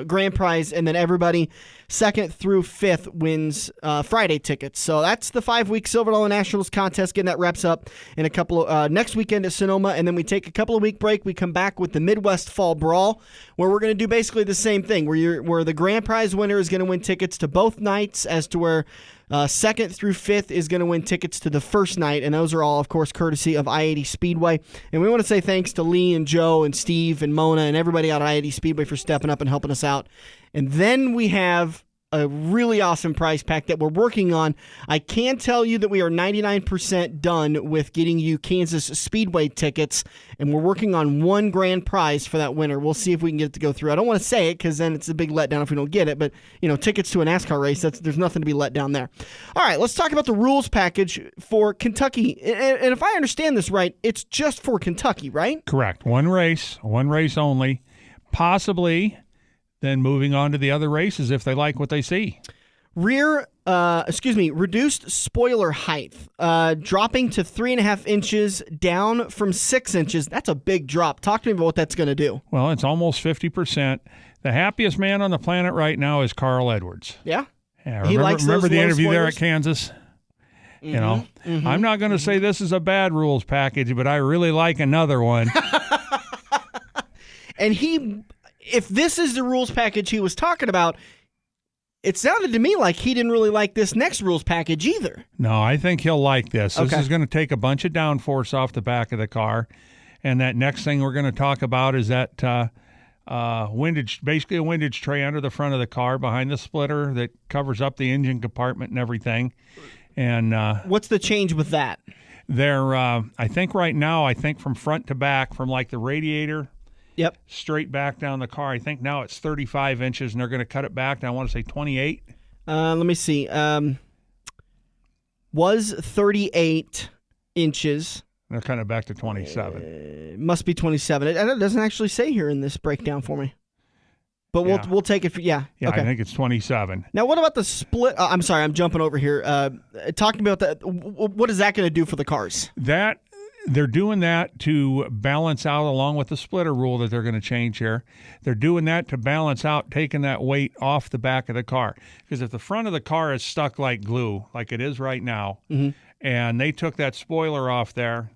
grand prize, and then everybody 2nd through 5th wins Friday tickets. So that's the 5-week Silver Dollar Nationals contest. Getting that wraps up in a couple of next weekend at Sonoma, and then we take a couple of week break. We come back with the Midwest Fall Brawl, where we're going to do basically the same thing, where the grand prize winner is going to win tickets to both nights, as to where 2nd through 5th is going to win tickets to the first night, and those are all, of course, courtesy of I-80 Speedway. And we want to say thanks to Lee and Joe and Steve and Mona and everybody out at I-80 Speedway for stepping up and helping us out. And then we have a really awesome prize pack that we're working on. I can tell you that we are 99% done with getting you Kansas Speedway tickets, and we're working on one grand prize for that winner. We'll see if we can get it to go through. I don't want to say it because then it's a big letdown if we don't get it, but tickets to a NASCAR race, there's nothing to be let down there. All right, let's talk about the rules package for Kentucky. And if I understand this right, it's just for Kentucky, right? Correct. One race only, possibly. Then moving on to the other races if they like what they see. Reduced spoiler height, dropping to 3.5 inches, down from 6 inches. That's a big drop. Talk to me about what that's going to do. Well, it's almost 50%. The happiest man on the planet right now is Carl Edwards. Yeah. Remember the interview there at Kansas? Mm-hmm. I'm not going to say this is a bad rules package, but I really like another one. And if this is the rules package he was talking about, it sounded to me like he didn't really like this next rules package either. No, I think he'll like this. Okay. This is going to take a bunch of downforce off the back of the car. And that next thing we're going to talk about is that windage, basically a windage tray under the front of the car behind the splitter that covers up the engine compartment and everything. And what's the change with that? I think right now, from front to back, from like the radiator straight back down the car, I think now it's 35 inches, and they're going to cut it back. Now I want to say 28. Let me see. Was 38 inches. They're cutting it back to 27. Must be 27. It doesn't actually say here in this breakdown for me. But we'll take it for, yeah. Yeah, okay. I think it's 27. Now, what about the split? I'm sorry, I'm jumping over here. Talking about that, what is that going to do for the cars? They're doing that to balance out, along with the splitter rule that they're going to change here. They're doing that to balance out, taking that weight off the back of the car. Because if the front of the car is stuck like glue, like it is right now, and they took that spoiler off there,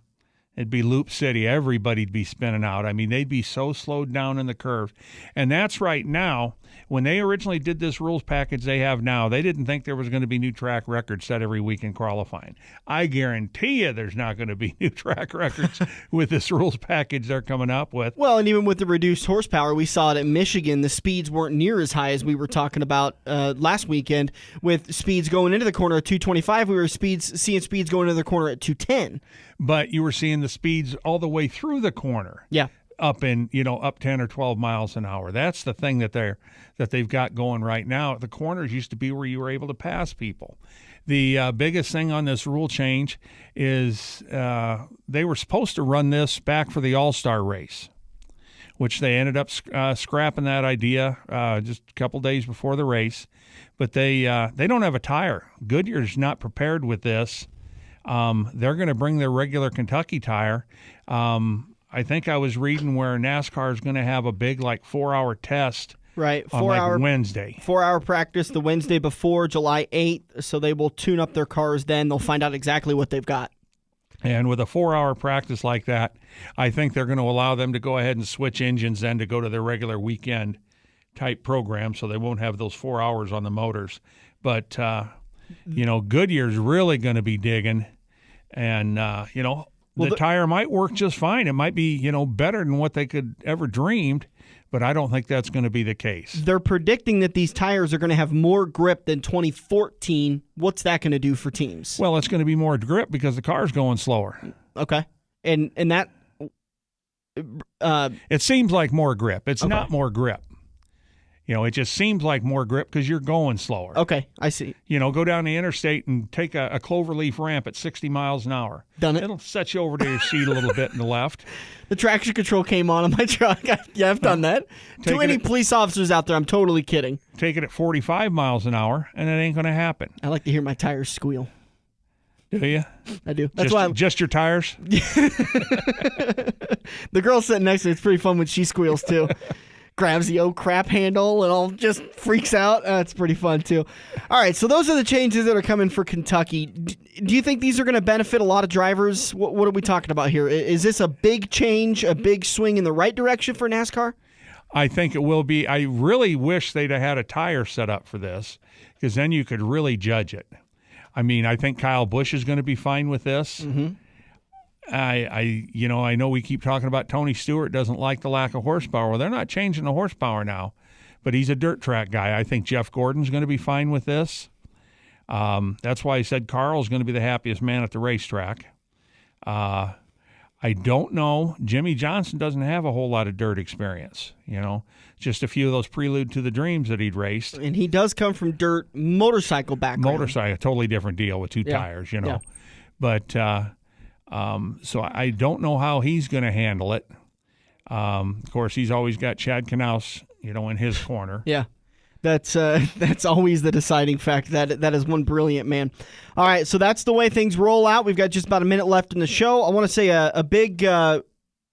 it'd be Loop City. Everybody'd be spinning out. I mean, they'd be so slowed down in the curve. And that's right now. When they originally did this rules package they have now, they didn't think there was going to be new track records set every week in qualifying. I guarantee you there's not going to be new track records with this rules package they're coming up with. Well, and even with the reduced horsepower, we saw it at Michigan. The speeds weren't near as high as we were talking about last weekend. With speeds going into the corner at 225, we were seeing speeds going into the corner at 210. But you were seeing the speeds all the way through the corner. Yeah. Up 10 or 12 miles an hour. That's the thing that they've got going right now. The corners used to be where you were able to pass people. The biggest thing on this rule change is they were supposed to run this back for the All-Star race, which they ended up scrapping that idea just a couple days before the race. But they don't have a tire. Goodyear's not prepared with this. They're going to bring their regular Kentucky tire. I think I was reading where NASCAR is going to have a big 4-hour test. Right, on Wednesday. 4-hour practice the Wednesday before, July 8th. So they will tune up their cars then. They'll find out exactly what they've got. And with a 4-hour practice like that, I think they're going to allow them to go ahead and switch engines then to go to their regular weekend type program, so they won't have those 4 hours on the motors. But Goodyear's really going to be digging, and the tire might work just fine. It might be, better than what they could ever dreamed, but I don't think that's going to be the case. They're predicting that these tires are going to have more grip than 2014. What's that going to do for teams? Well, it's going to be more grip because the car's going slower. Okay. And that... it seems like more grip. It's not more grip. It just seems like more grip because you're going slower. Okay, I see. Go down the interstate and take a cloverleaf ramp at 60 miles an hour. Done it. It'll set you over to your seat a little bit in the left. The traction control came on my truck. Yeah, I've done that. To any police officers out there, I'm totally kidding. Take it at 45 miles an hour, and it ain't going to happen. I like to hear my tires squeal. Do you? I do. That's why just your tires? The girl sitting next to me, it's pretty fun when she squeals, too. Grabs the crap handle and all just freaks out. It's pretty fun, too. All right, so those are the changes that are coming for Kentucky. Do you think these are going to benefit a lot of drivers? What are we talking about here? Is this a big change, a big swing in the right direction for NASCAR? I think it will be. I really wish they'd have had a tire set up for this because then you could really judge it. I mean, I think Kyle Busch is going to be fine with this. Mm-hmm. I know we keep talking about Tony Stewart doesn't like the lack of horsepower. Well, they're not changing the horsepower now, but he's a dirt track guy. I think Jeff Gordon's going to be fine with this. That's why he said Carl's going to be the happiest man at the racetrack. I don't know. Jimmy Johnson doesn't have a whole lot of dirt experience, just a few of those Prelude to the Dreams that he'd raced. And he does come from dirt motorcycle background. Motorcycle, totally different deal with two tires, Yeah. But so I don't know how he's going to handle it. Of course, he's always got Chad Knaus, in his corner. Yeah. That's always the deciding factor. That is one brilliant man. All right, so that's the way things roll out. We've got just about a minute left in the show. I want to say a big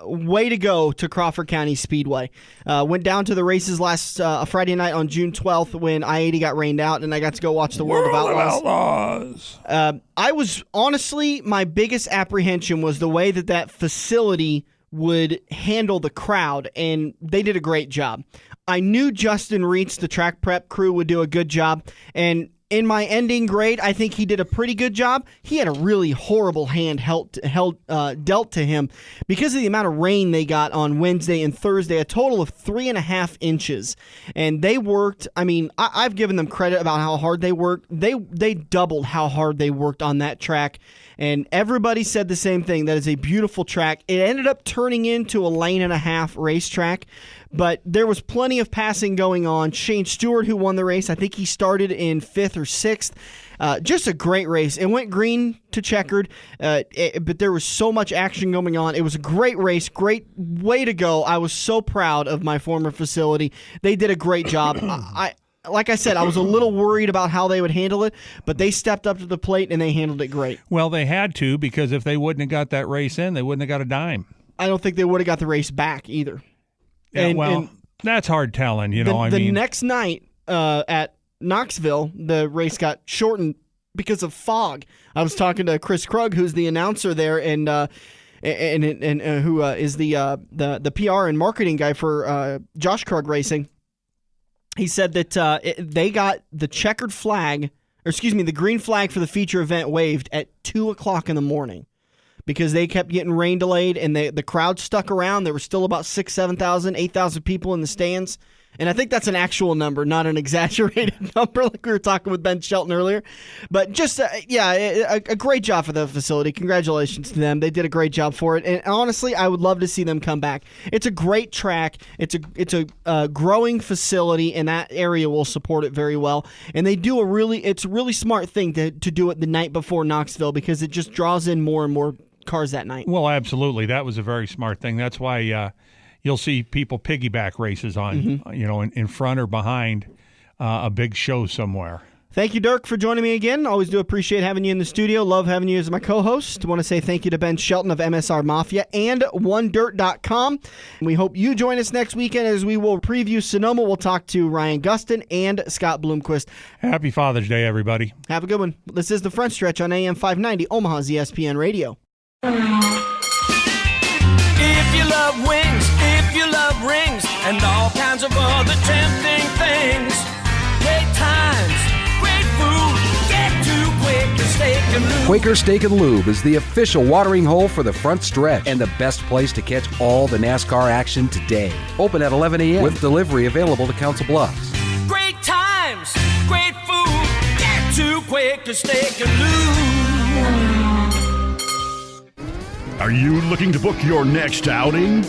way to go to Crawford County Speedway. Went down to the races last Friday night on June 12th when I-80 got rained out, and I got to go watch the World of Outlaws. I was honestly, my biggest apprehension was the way that facility would handle the crowd, and they did a great job. I knew Justin Reitz, the track prep crew, would do a good job, and in my ending grade, I think he did a pretty good job. He had a really horrible hand dealt to him because of the amount of rain they got on Wednesday and Thursday, a total of 3.5 inches. And they worked, I've given them credit about how hard they worked. They doubled how hard they worked on that track. And everybody said the same thing. That is a beautiful track. It ended up turning into a lane-and-a-half racetrack, but there was plenty of passing going on. Shane Stewart, who won the race, I think he started in 5th or 6th. Just a great race. It went green to checkered, but there was so much action going on. It was a great race, great way to go. I was so proud of my former facility. They did a great job. Like I said, I was a little worried about how they would handle it, but they stepped up to the plate and they handled it great. Well, they had to, because if they wouldn't have got that race in, they wouldn't have got a dime. I don't think they would have got the race back either. Yeah, that's hard telling, The next night at Knoxville, the race got shortened because of fog. I was talking to Chris Krug, who's the announcer there, and who is the PR and marketing guy for Josh Krug Racing. He said that they got the checkered flag, the green flag for the feature event waived at 2:00 in the morning because they kept getting rain delayed and the crowd stuck around. There were still about 6,000, 7,000, 8,000 people in the stands. And I think that's an actual number, not an exaggerated number like we were talking with Ben Shelton earlier. But just, a great job for the facility. Congratulations to them. They did a great job for it. And honestly, I would love to see them come back. It's a great track. It's a growing facility, and that area will support it very well. And they do it's a really smart thing to do it the night before Knoxville because it just draws in more and more cars that night. Well, absolutely. That was a very smart thing. That's why you'll see people piggyback races on, in front or behind a big show somewhere. Thank you, Dirk, for joining me again. Always do appreciate having you in the studio. Love having you as my co-host. I want to say thank you to Ben Shelton of MSR Mafia and OneDirt.com. And we hope you join us next weekend as we will preview Sonoma. We'll talk to Ryan Gustin and Scott Bloomquist. Happy Father's Day, everybody. Have a good one. This is The Front Stretch on AM 590, Omaha's ESPN Radio. If you love wings, if you love rings, and all kinds of other tempting things, great times, great food, get to Quaker Steak and Lube. Quaker Steak and Lube is the official watering hole for the front stretch and the best place to catch all the NASCAR action today. Open at 11 a.m. with delivery available to Council Bluffs. Great times, great food, get to Quaker Steak and Lube. Are you looking to book your next outing?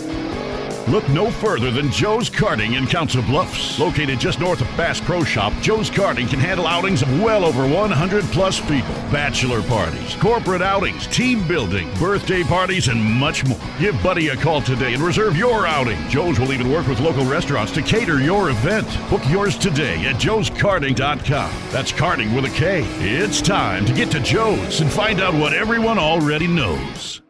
Look no further than Joe's Karting in Council Bluffs. Located just north of Bass Pro Shop, Joe's Karting can handle outings of well over 100 plus people. Bachelor parties, corporate outings, team building, birthday parties, and much more. Give Buddy a call today and reserve your outing. Joe's will even work with local restaurants to cater your event. Book yours today at joeskarting.com. That's karting with a K. It's time to get to Joe's and find out what everyone already knows.